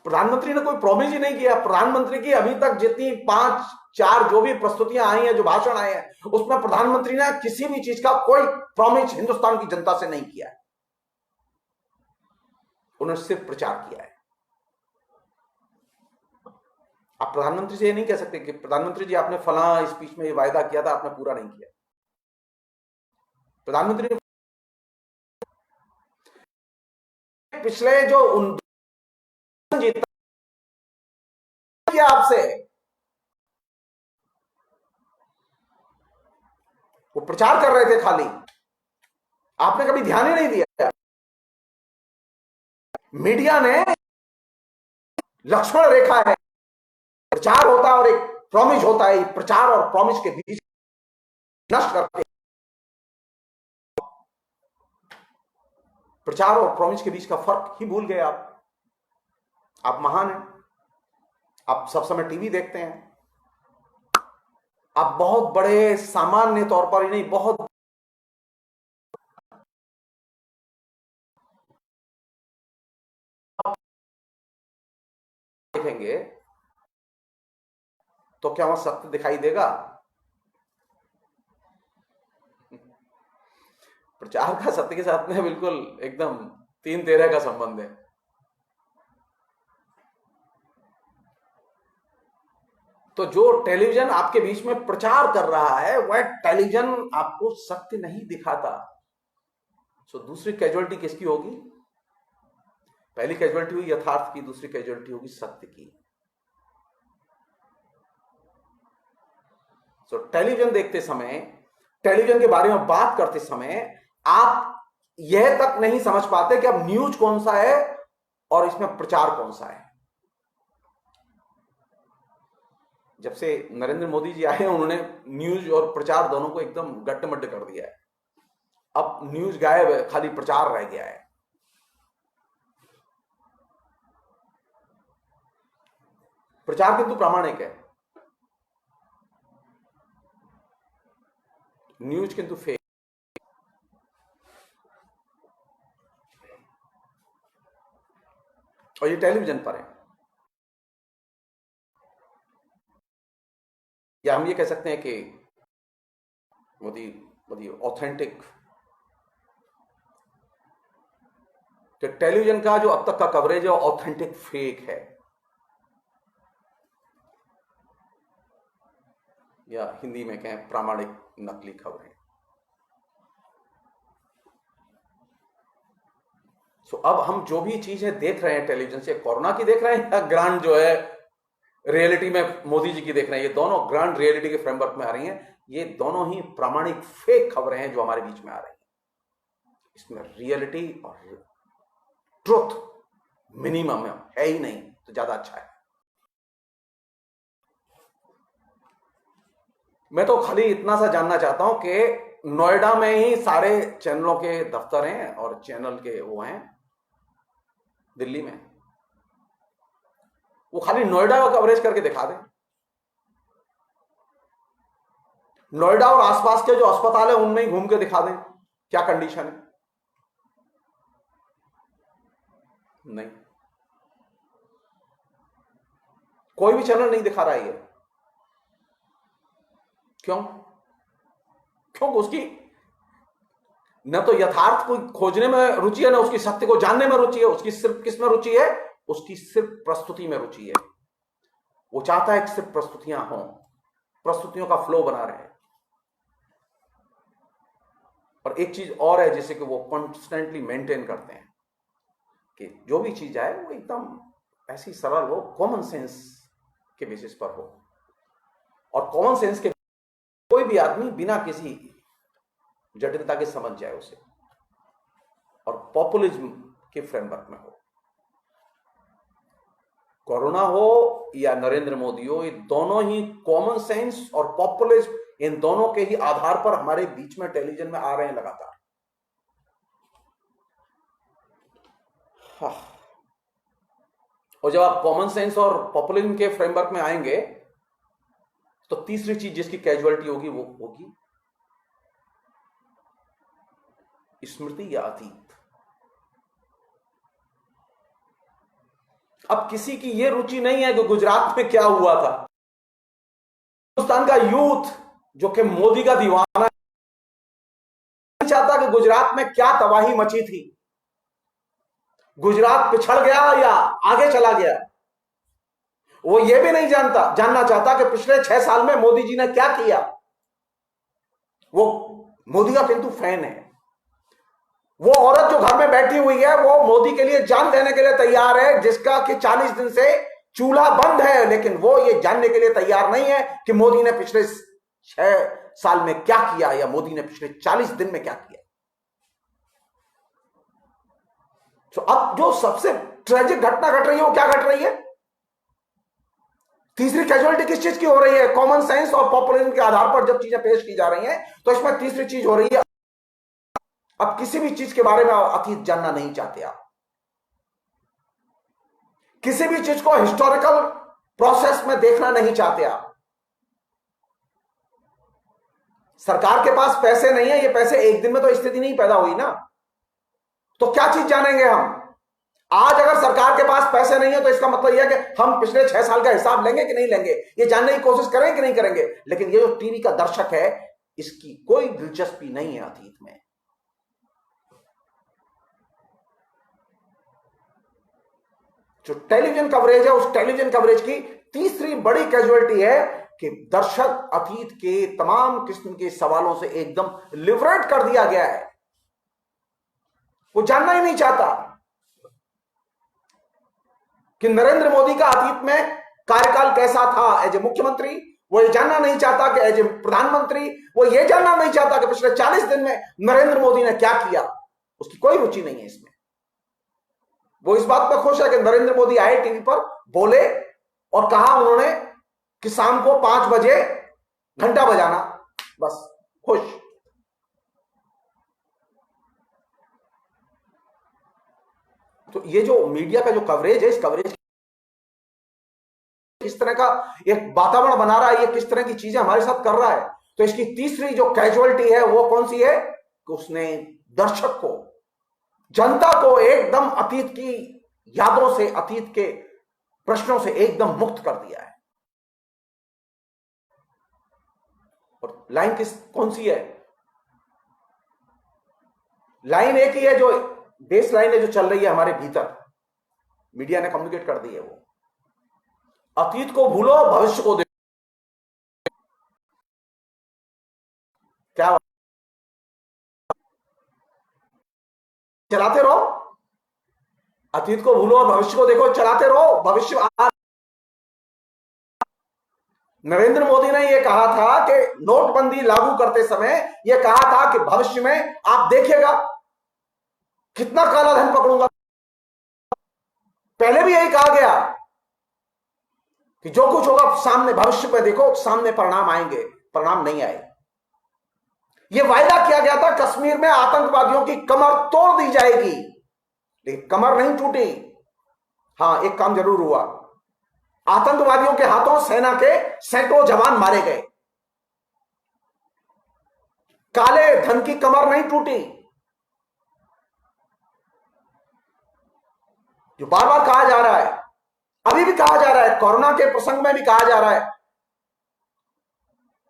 प्रधानमंत्री ने कोई प्रॉमिस ही नहीं किया। प्रधानमंत्री की अभी तक जितनी 5-4 जो भी प्रस्तुतियां आई हैं, जो भाषण आए हैं, उसमें प्रधानमंत्री ने किसी भी चीज का कोई प्रॉमिस हिंदुस्तान की जनता से नहीं किया है। उन्होंने सिर्फ प्रचार किया है। आप प्रधानमंत्री से ये नहीं कह सकते कि प्रधानमंत्री जी आपने फलां स्पीच में ये वायदा किया था, आपने पूरा नहीं किया। प्रधानमंत्री ने पिछले जो जीता किया आपसे, वो प्रचार कर रहे थे खाली, आपने कभी ध्यान ही नहीं दिया। मीडिया ने लक्ष्मण रेखा है, प्रचार होता है और एक प्रॉमिस होता है, प्रचार और प्रॉमिस के बीच नष्ट करते, प्रचार और प्रॉमिस के बीच का फर्क ही भूल गए आप। आप महान हैं, आप सब समय टीवी देखते हैं, आप बहुत बड़े सामान्य तौर पर ही नहीं, बहुत देखेंगे तो क्या वहां सत्य दिखाई देगा? प्रचार का सत्य के साथ में बिल्कुल एकदम 3-13 का संबंध है। तो जो टेलीविजन आपके बीच में प्रचार कर रहा है वह टेलीविजन आपको सत्य नहीं दिखाता। तो दूसरी कैजुअलिटी किसकी होगी? पहली कैजुअलिटी हुई यथार्थ की, दूसरी कैजुअलिटी होगी सत्य की। तो टेलीविजन देखते समय, टेलीविजन के बारे में बात करते समय आप यह तक नहीं समझ पाते कि अब न्यूज कौन सा है और इसमें प्रचार कौन सा है। जब से नरेंद्र मोदी जी आए हैं, उन्होंने न्यूज और प्रचार दोनों को एकदम गट्टे-मट्टे कर दिया है। अब न्यूज गायब है, खाली प्रचार रह गया है। प्रचार किंतु प्रामाणिक है, न्यूज किंतु फेक। और ये टेलीविजन पर है, या हम ये कह सकते हैं कि मोदी ऑथेंटिक, कि टेलीविजन का जो अब तक का कवरेज है ऑथेंटिक फेक है, या हिंदी में कहें प्रामाणिक नकली खबरें। सो अब हम जो भी चीजें देख रहे हैं टेलीविजन से, कोरोना की देख रहे हैं या ग्रांड जो है रियलिटी में मोदी जी की देख रहे हैं, ये दोनों ग्रांड रियलिटी के फ्रेमवर्क में आ रही हैं। ये दोनों ही प्रामाणिक फेक खबरें हैं जो हमारे बीच में आ रही हैं। इसमें रियलिटी और ट्रुथ मिनिमम है ही नहीं, तो ज्यादा अच्छा है। मैं तो खाली इतना सा जानना चाहता हूं कि नोएडा में ही सारे चैनलों के दफ्तर हैं और चैनल के वो हैं दिल्ली में, वो खाली नोएडा का कवरेज करके दिखा दें। नोएडा और आसपास के जो अस्पताल है उनमें ही घूम के दिखा दें क्या कंडीशन है। नहीं, कोई भी चैनल नहीं दिखा रहा है ये। क्यों? क्यों? उसकी न तो यथार्थ को खोजने में रुचि है, न उसकी सत्य को जानने में रुचि है। उसकी सिर्फ किस में रुचि है? उसकी सिर्फ प्रस्तुति में रुचि है। वो चाहता है कि सिर्फ प्रस्तुतियां हों, प्रस्तुतियों का फ्लो बना रहे। और एक चीज और है जिसे कि वो कॉन्स्टेंटली मेंटेन करते हैं कि जो भी चीज आए वो एकदम ऐसी सरल हो, कॉमन सेंस के बेसिस पर हो। और कॉमन सेंस के कोई भी आदमी बिना किसी जटिलता के समझ जाए उसे, और पॉपुलिज्म के फ्रेमवर्क में हो। कोरोना हो या नरेंद्र मोदी हो, ये दोनों ही कॉमन सेंस और पॉपुलिज्म, इन दोनों के ही आधार पर हमारे बीच में टेलीविजन में आ रहे हैं लगातार। हाँ। और जब आप कॉमन सेंस और पॉपुलिज्म के फ्रेमवर्क में आएंगे तो तीसरी चीज जिसकी कैजुअलिटी होगी वो होगी स्मृति या अतीत। अब किसी की यह रुचि नहीं है कि गुजरात में क्या हुआ था। हिंदुस्तान का यूथ जो कि मोदी का दीवाना नहीं चाहता कि गुजरात में क्या तबाही मची थी, गुजरात पिछड़ गया या आगे चला गया। वो ये भी नहीं जानना चाहता कि पिछले 6 साल में मोदी जी ने क्या किया। वो मोदी का किंतु फैन है। वो औरत जो घर में बैठी हुई है वो मोदी के लिए जान देने के लिए तैयार है, जिसका कि 40 दिन से चूल्हा बंद है, लेकिन वो ये जानने के लिए तैयार नहीं है कि मोदी ने पिछले 6 साल में क्या किया या मोदी ने पिछले 40 दिन में क्या किया। तो अब जो सबसे ट्रेजिक घटना घट रही है वो क्या घट रही है? तीसरी कैजुअलिटी किस चीज की हो रही है? कॉमन सेंस और पॉपुलिज्म के आधार पर जब चीजें पेश की जा रही हैं तो इसमें तीसरी चीज हो रही है, अब किसी भी चीज के बारे में अतीत जानना नहीं चाहते आप। किसी भी चीज को हिस्टोरिकल प्रोसेस में देखना नहीं चाहते आप। सरकार के पास पैसे नहीं है, ये पैसे एक दिन में तो स्थिति नहीं पैदा हुई ना, तो क्या चीज जानेंगे हम? आज अगर सरकार के पास पैसे नहीं है तो इसका मतलब यह है कि हम पिछले 6 साल का हिसाब लेंगे कि नहीं लेंगे, ये जानने की कोशिश करेंगे कि नहीं करेंगे। लेकिन ये जो टीवी का दर्शक है इसकी कोई दिलचस्पी नहीं है अतीत में। जो टेलीविजन कवरेज है उस टेलीविजन कवरेज की तीसरी बड़ी कैजुअलिटी है कि दर्शक अतीत के तमाम किस्म के सवालों से एकदम लिबरेट कर दिया गया है। वो जानना ही नहीं चाहता कि नरेंद्र मोदी का अतीत में कार्यकाल कैसा था एज ए मुख्यमंत्री। वो ये जानना नहीं चाहता कि एज ए प्रधानमंत्री, वो ये जानना नहीं चाहता कि पिछले 40 दिन में नरेंद्र मोदी ने क्या किया। उसकी कोई रुचि नहीं है इसमें। वो इस बात पर खुश है कि नरेंद्र मोदी आए टीवी पर, बोले और कहा उन्होंने कि शाम को 5 बजे घंटा बजाना, बस खुश। तो ये जो मीडिया का जो कवरेज है, इस कवरेज किस तरह का एक वातावरण बना रहा है, ये किस तरह की चीजें हमारे साथ कर रहा है। तो इसकी तीसरी जो कैजुअलिटी है वो कौन सी है कि उसने दर्शक को, जनता को एकदम अतीत की यादों से, अतीत के प्रश्नों से एकदम मुक्त कर दिया है। और लाइन कौन सी है? लाइन एक ही है, जो बेस लाइन है जो चल रही है हमारे भीतर, मीडिया ने कम्युनिकेट कर दी है। वो अतीत को भूलो, भविष्य को देखो। क्या चलाते रहो, अतीत को भूलो और भविष्य को देखो, चलाते रहो, भविष्य नरेंद्र मोदी ने यह कहा था कि नोटबंदी लागू करते समय यह कहा था कि भविष्य में आप देखिएगा कितना काला धन पकड़ूंगा। पहले भी यही कहा गया कि जो कुछ होगा सामने, भविष्य में देखो सामने परिणाम आएंगे, परिणाम नहीं आए। यह वायदा किया गया था कश्मीर में आतंकवादियों की कमर तोड़ दी जाएगी, लेकिन कमर नहीं टूटी। हां, एक काम जरूर हुआ, आतंकवादियों के हाथों सेना के सैकड़ों जवान मारे गए, काले धन की कमर नहीं टूटी। जो बार बार कहा जा रहा है, अभी भी कहा जा रहा है, कोरोना के प्रसंग में भी कहा जा रहा है,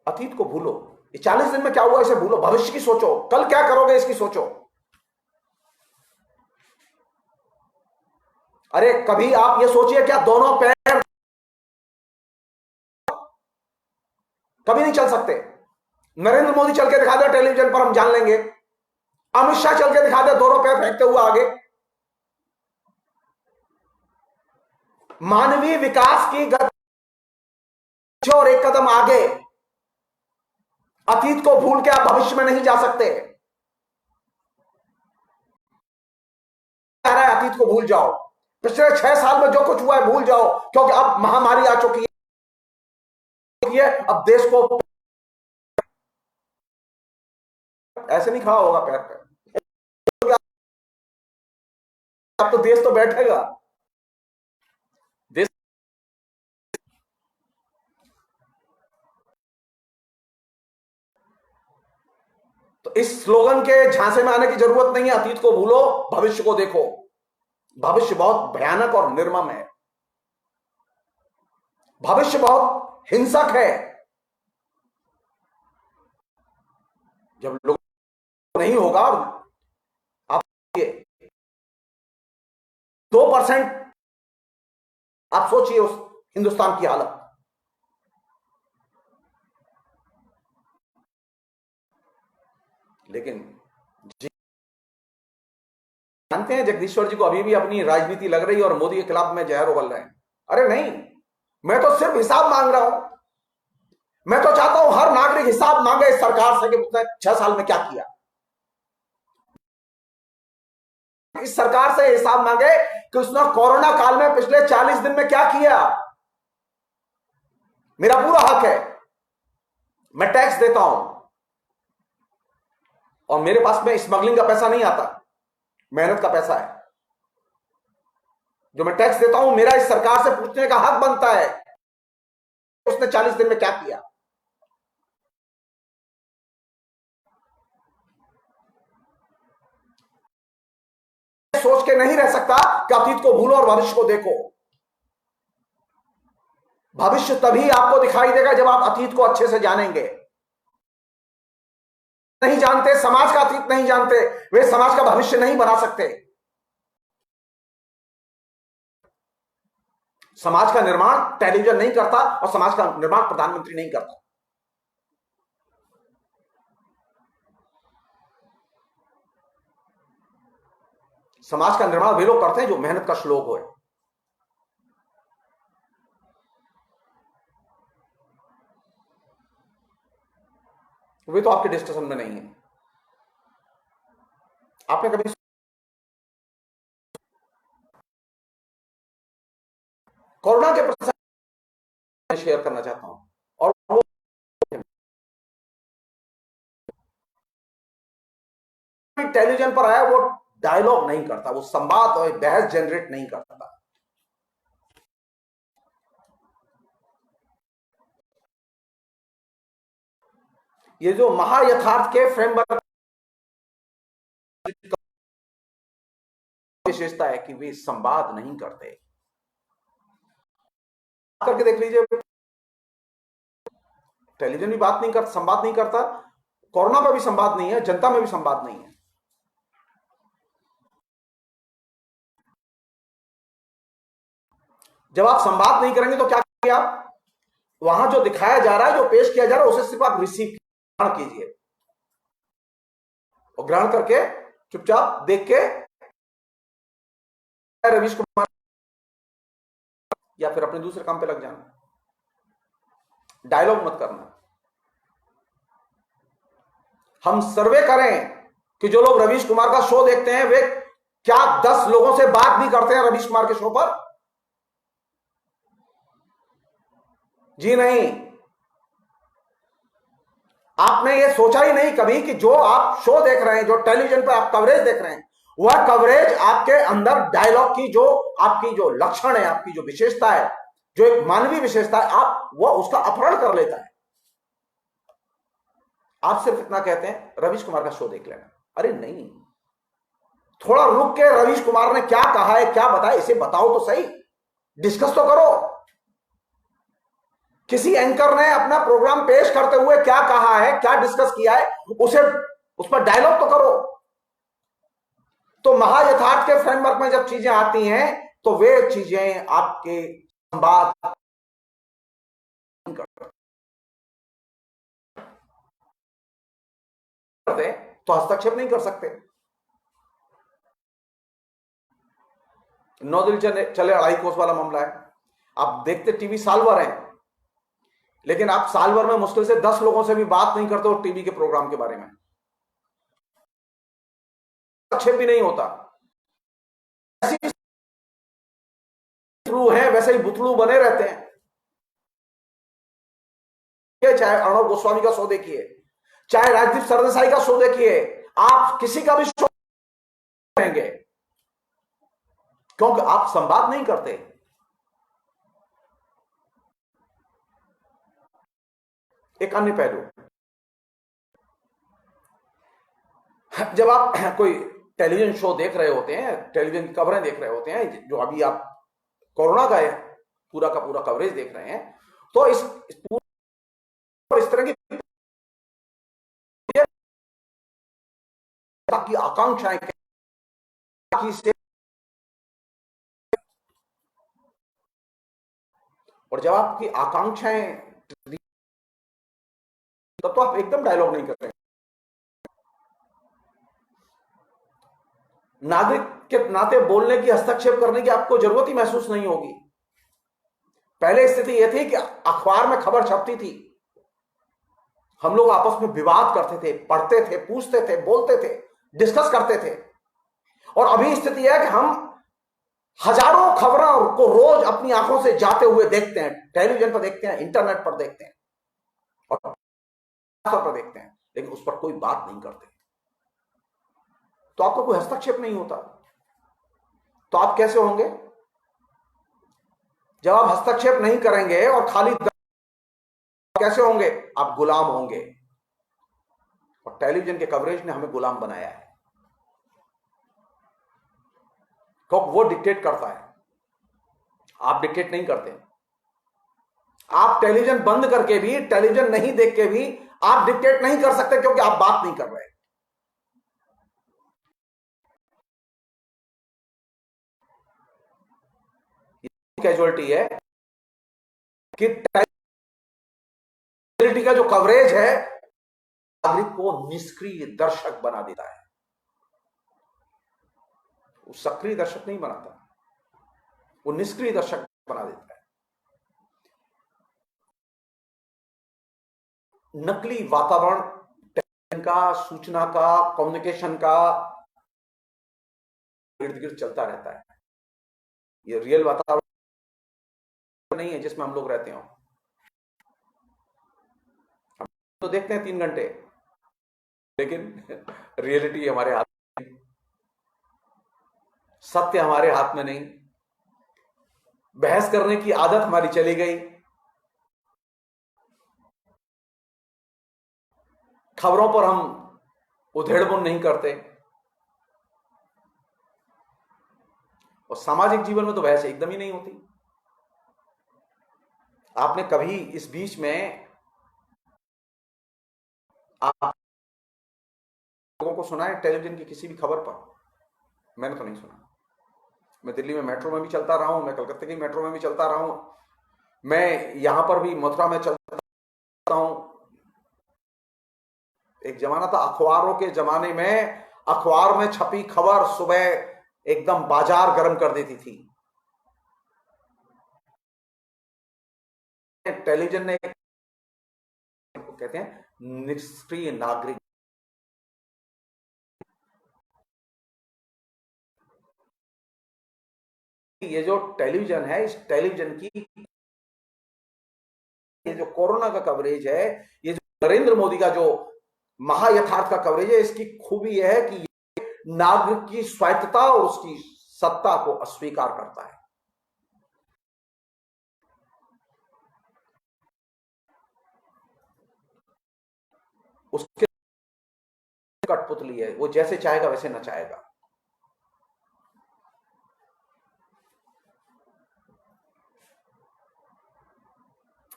अतीत को भूलो, ये 40 दिन में क्या हुआ इसे भूलो, भविष्य की सोचो, कल क्या करोगे इसकी सोचो। अरे कभी आप ये सोचिए, क्या दोनों पैर कभी नहीं चल सकते? नरेंद्र मोदी चल के दिखा दे टेलीविजन पर, हम जान लेंगे। अमित शाह चल के दिखा दे दोनों पैर फेंकते हुए आगे। मानवीय विकास की गति और एक कदम आगे। अतीत को भूल के आप भविष्य में नहीं जा सकते। अतीत को भूल जाओ, पिछले 6 साल में जो कुछ हुआ है भूल जाओ, क्योंकि अब महामारी आ चुकी है। अब देश को ऐसे नहीं खड़ा होगा पैर पे, अब तो देश तो बैठेगा। देश तो इस स्लोगन के झांसे में आने की जरूरत नहीं है। अतीत को भूलो, भविष्य को देखो। भविष्य बहुत भयानक और निर्मम है, भविष्य बहुत हिंसक है। जब लोग नहीं होगा, आप 2%, आप सोचिए उस हिंदुस्तान की हालत। लेकिन जानते हैं जगदीश्वर जी को अभी भी अपनी राजनीति लग रही है और मोदी के खिलाफ में जहर उगल रहे हैं। अरे नहीं, मैं तो सिर्फ हिसाब मांग रहा हूं। मैं तो चाहता हूं हर नागरिक हिसाब मांगे इस सरकार से कि उसने 6 साल में क्या किया। इस सरकार से हिसाब मांगे कि उसने कोरोना काल में पिछले 40 दिन में क्या किया। मेरा पूरा हक है, मैं टैक्स देता हूं और मेरे पास में स्मगलिंग का पैसा नहीं आता, मेहनत का पैसा है जो मैं टैक्स देता हूं। मेरा इस सरकार से पूछने का हक बनता है उसने 40 दिन में क्या किया। सोच के नहीं रह सकता कि अतीत को भूलो और भविष्य को देखो। भविष्य तभी आपको दिखाई देगा जब आप अतीत को अच्छे से जानेंगे। नहीं जानते, समाज का अतीत नहीं जानते, वे समाज का भविष्य नहीं बना सकते। समाज का निर्माण टेलीविजन नहीं करता और समाज का निर्माण प्रधानमंत्री नहीं करता। समाज का निर्माण वे लोग करते हैं जो मेहनत का श्लोक हो। वे तो आपके डिस्कशन में नहीं है। आपने कभी कोरोना के प्रसंग शेयर करना चाहता हूं, और वो टेलीविजन पर आया, वो डायलॉग नहीं करता, वो संवाद और बहस जनरेट नहीं करता। ये जो महायथार्थ के फ्रेमवर्क विशेषता है कि वे संवाद नहीं करते। करके देख लीजिए, टेलीविजन भी बात नहीं करता, संवाद नहीं करता, कोरोना पर भी संवाद नहीं है, जनता में भी संवाद नहीं है। जब आप संवाद नहीं करेंगे तो क्या करेंगे आप? वहां जो दिखाया जा रहा है, जो पेश किया जा रहा है, उसे सिर्फ आप रिसीव ग्रहण कीजिए और ग्रहण करके चुपचाप देख के रवीश कुमार या फिर अपने दूसरे काम पे लग जाना। डायलॉग मत करना। हम सर्वे करें कि जो लोग रवीश कुमार का शो देखते हैं वे क्या 10 लोगों से बात भी करते हैं रवीश कुमार के शो पर? जी नहीं। आपने ये सोचा ही नहीं कभी कि जो आप शो देख रहे हैं, जो टेलीविजन पर आप कवरेज देख रहे हैं, वह कवरेज आपके अंदर डायलॉग की जो आपकी जो लक्षण है, आपकी जो विशेषता है, जो एक मानवीय विशेषता है, आप वह उसका अपहरण कर लेता है। आप सिर्फ इतना कहते हैं रवीश कुमार का शो देख लेना। अरे नहीं, थोड़ा रुक के रवीश कुमार ने क्या कहा है, क्या बताया, इसे बताओ तो सही, डिस्कस तो करो। किसी एंकर ने अपना प्रोग्राम पेश करते हुए क्या कहा है, क्या डिस्कस किया है, उस पर डायलॉग तो करो। तो महायथार्थ के फ्रेमवर्क में जब चीजें आती हैं तो वे चीजें आपके संवाद करते तो हस्तक्षेप नहीं कर सकते। 9 दिन चले 2.5 कोस वाला मामला है। आप देखते टीवी साल भर है, लेकिन आप साल भर में मुश्किल से 10 लोगों से भी बात नहीं करते हो टीवी के प्रोग्राम के बारे में, हस्तक्षेप भी नहीं होता। बुतलू है वैसे ही बुतलू बने रहते हैं। चाहे अर्णव गोस्वामी का शो देखिए, चाहे राजदीप सरदेसाई का शो देखिए, आप किसी का भी शो देखेंगे, क्योंकि आप संवाद नहीं करते। एक अन्य पहलू, जब आप कोई टेलीविजन शो देख रहे होते हैं, टेलीविजन की खबरें देख रहे होते हैं, जो अभी आप कोरोना का पूरा का पूरा कवरेज देख रहे हैं, तो इस तरह की आकांक्षाएं से, और जब आपकी आकांक्षाएं तब तो आप एकदम डायलॉग नहीं कर रहे। नागरिक के नाते बोलने की, हस्तक्षेप करने की आपको जरूरत ही महसूस नहीं होगी। पहले स्थिति यह थी कि अखबार में खबर छपती थी, हम लोग आपस में विवाद करते थे, पढ़ते थे, पूछते थे, बोलते थे, डिस्कस करते थे। और अभी स्थिति है कि हम हजारों खबरों को रोज अपनी आंखों से जाते हुए देखते हैं, टेलीविजन पर देखते हैं, इंटरनेट पर देखते हैं और पर देखते हैं, लेकिन उस पर कोई बात नहीं करते। तो आपको कोई हस्तक्षेप नहीं होता, तो आप कैसे होंगे? जब आप हस्तक्षेप नहीं करेंगे और खाली कैसे होंगे? आप गुलाम होंगे। और टेलीविजन के कवरेज ने हमें गुलाम बनाया है, क्योंकि वो डिक्टेट करता है, आप डिक्टेट नहीं करते। आप टेलीविजन बंद करके भी, टेलीविजन नहीं देख के भी आप डिक्टेट नहीं कर सकते, क्योंकि आप बात नहीं कर रहे। कैजुअलिटी है कि टेलीविजन का जो कवरेज है नागरिक को निष्क्रिय दर्शक बना देता है, वो सक्रिय दर्शक नहीं बनाता, वो निष्क्रिय दर्शक बना देता है। नकली वातावरण टेलीविजन का, सूचना का, कम्युनिकेशन का इर्द गिर्द चलता रहता है। ये रियल वातावरण नहीं है जिसमें हम लोग रहते हो। हम तो देखते हैं 3 घंटे, लेकिन रियलिटी हमारे हाथ में नहीं, सत्य हमारे हाथ में नहीं, बहस करने की आदत हमारी चली गई, खबरों पर हम उधेड़बुन नहीं करते, और सामाजिक जीवन में तो बहस एकदम ही नहीं होती। आपने कभी इस बीच में आप लोगों को सुना है टेलीविजन की किसी भी खबर पर? मैंने तो नहीं सुना। मैं दिल्ली में मेट्रो में भी चलता रहा हूं, मैं कलकत्ते की मेट्रो में भी चलता रहा हूं, मैं यहां पर भी मथुरा में चलता हूं। एक जमाना था अखबारों के जमाने में, अखबार में छपी खबर सुबह एकदम बाजार गर्म कर देती थी। टेलीविजन ने कहते हैं निष्क्रिय नागरिक। ये जो टेलीविजन है, इस टेलीविजन की ये जो कोरोना का कवरेज है, ये जो नरेंद्र मोदी का जो महायथार्थ का कवरेज है, इसकी खूबी यह है कि ये नागरिक की स्वायत्तता और उसकी सत्ता को अस्वीकार करता है। उसके कठपुतली है, वो जैसे चाहेगा वैसे नचाएगा।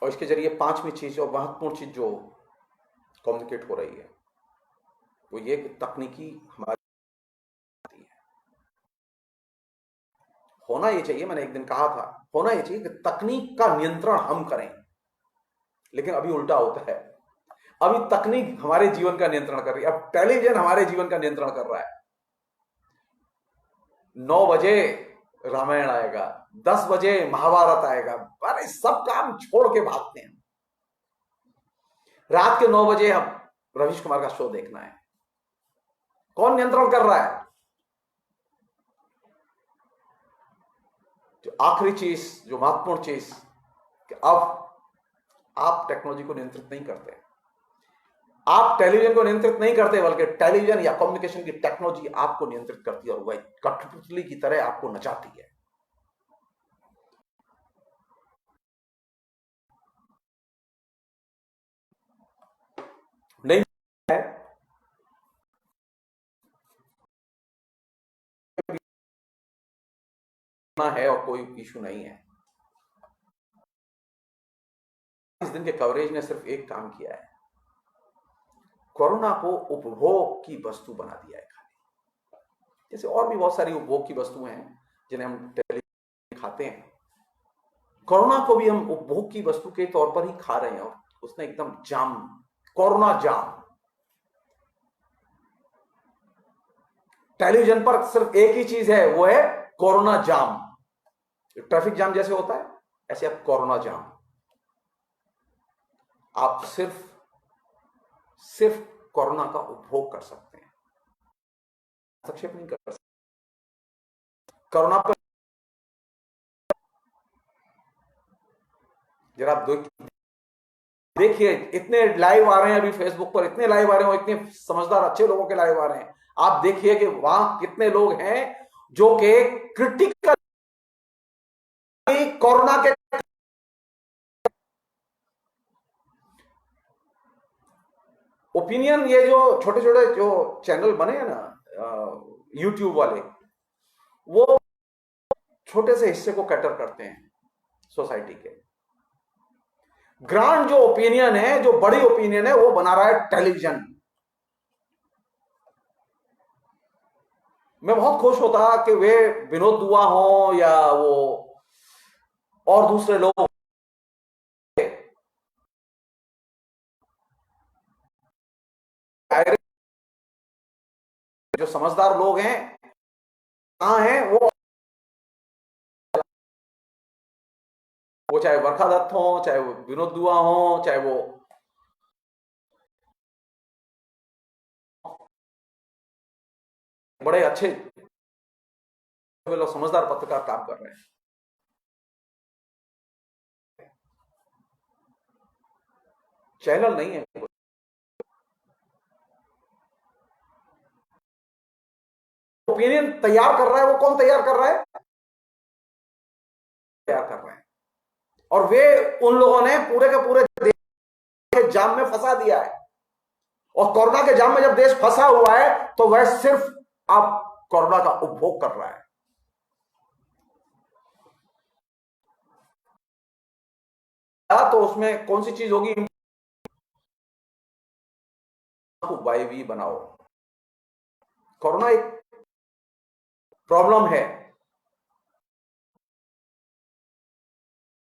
और इसके जरिए पांचवी चीज और महत्वपूर्ण चीज जो कम्युनिकेट हो रही है वो ये कि तकनीकी हमारी है। होना ये चाहिए, मैंने एक दिन कहा था, होना ये चाहिए कि तकनीक का नियंत्रण हम करें, लेकिन अभी उल्टा होता है। अभी तकनीक हमारे जीवन का नियंत्रण कर रही है, अब टेलीविजन हमारे जीवन का नियंत्रण कर रहा है। 9 बजे रामायण आएगा, 10 बजे महाभारत आएगा, अरे सब काम छोड़ के भागते हैं। रात के 9 बजे हम रवीश कुमार का शो देखना है। कौन नियंत्रण कर रहा है? जो आखिरी चीज, जो महत्वपूर्ण चीज, कि अब आप टेक्नोलॉजी को नियंत्रित नहीं करते, आप टेलीविजन को नियंत्रित नहीं करते, बल्कि टेलीविजन या कम्युनिकेशन की टेक्नोलॉजी आपको नियंत्रित करती है और वह कठपुतली की तरह आपको नचाती है। नहीं है और कोई इशू नहीं है। इस दिन के कवरेज ने सिर्फ एक काम किया है, कोरोना को उपभोग की वस्तु बना दिया है। खाली जैसे और भी बहुत सारी उपभोग की वस्तुएं हैं जिन्हें हम टेलीविजन खाते हैं, कोरोना को भी हम उपभोग की वस्तु के तौर पर ही खा रहे हैं। और उसने एकदम जाम, कोरोना जाम। टेलीविजन पर सिर्फ एक ही चीज है, वो है कोरोना जाम। ट्रैफिक जाम जैसे होता है, ऐसे अब कोरोना जाम। आप सिर्फ कोरोना का उपभोग कर सकते हैं, हस्तक्षेप नहीं कर सकते। कोरोना पर जरा आप देखिए, इतने लाइव आ रहे हैं अभी फेसबुक पर, इतने लाइव आ रहे हैं, इतने समझदार अच्छे लोगों के लाइव आ रहे हैं। आप देखिए कि वहां कितने लोग हैं जो कि क्रिटिकल कोरोना के ओपिनियन, ये जो छोटे छोटे जो चैनल बने हैं ना यूट्यूब वाले, वो छोटे से हिस्से को कैटर करते हैं सोसाइटी के। ग्रांड जो ओपिनियन है, जो बड़ी ओपिनियन है, वो बना रहा है टेलीविजन। मैं बहुत खुश होता कि वे विनोद दुआ हो या वो और दूसरे लोग, जो समझदार लोग हैं, कहां हैं वो चाहे वर्षा दत्त हो, चाहे वो विनोद दुआ हो, चाहे वो बड़े अच्छे लोग, समझदार पत्रकार काम कर रहे हैं। चैनल नहीं है, ओपिनियन तैयार कर रहा है। वो कौन तैयार कर रहा है? तैयार कर रहे हैं, और वे उन लोगों ने पूरे के पूरे देश के जाम में फंसा दिया है। और कोरोना के जाम में जब देश फंसा हुआ है, तो वह सिर्फ अब कोरोना का उपभोग कर रहा है। तो उसमें कौन सी चीज होगी? वायवी बनाओ। कोरोना एक प्रॉब्लम है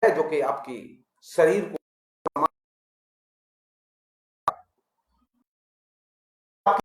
जो कि आपकी शरीर को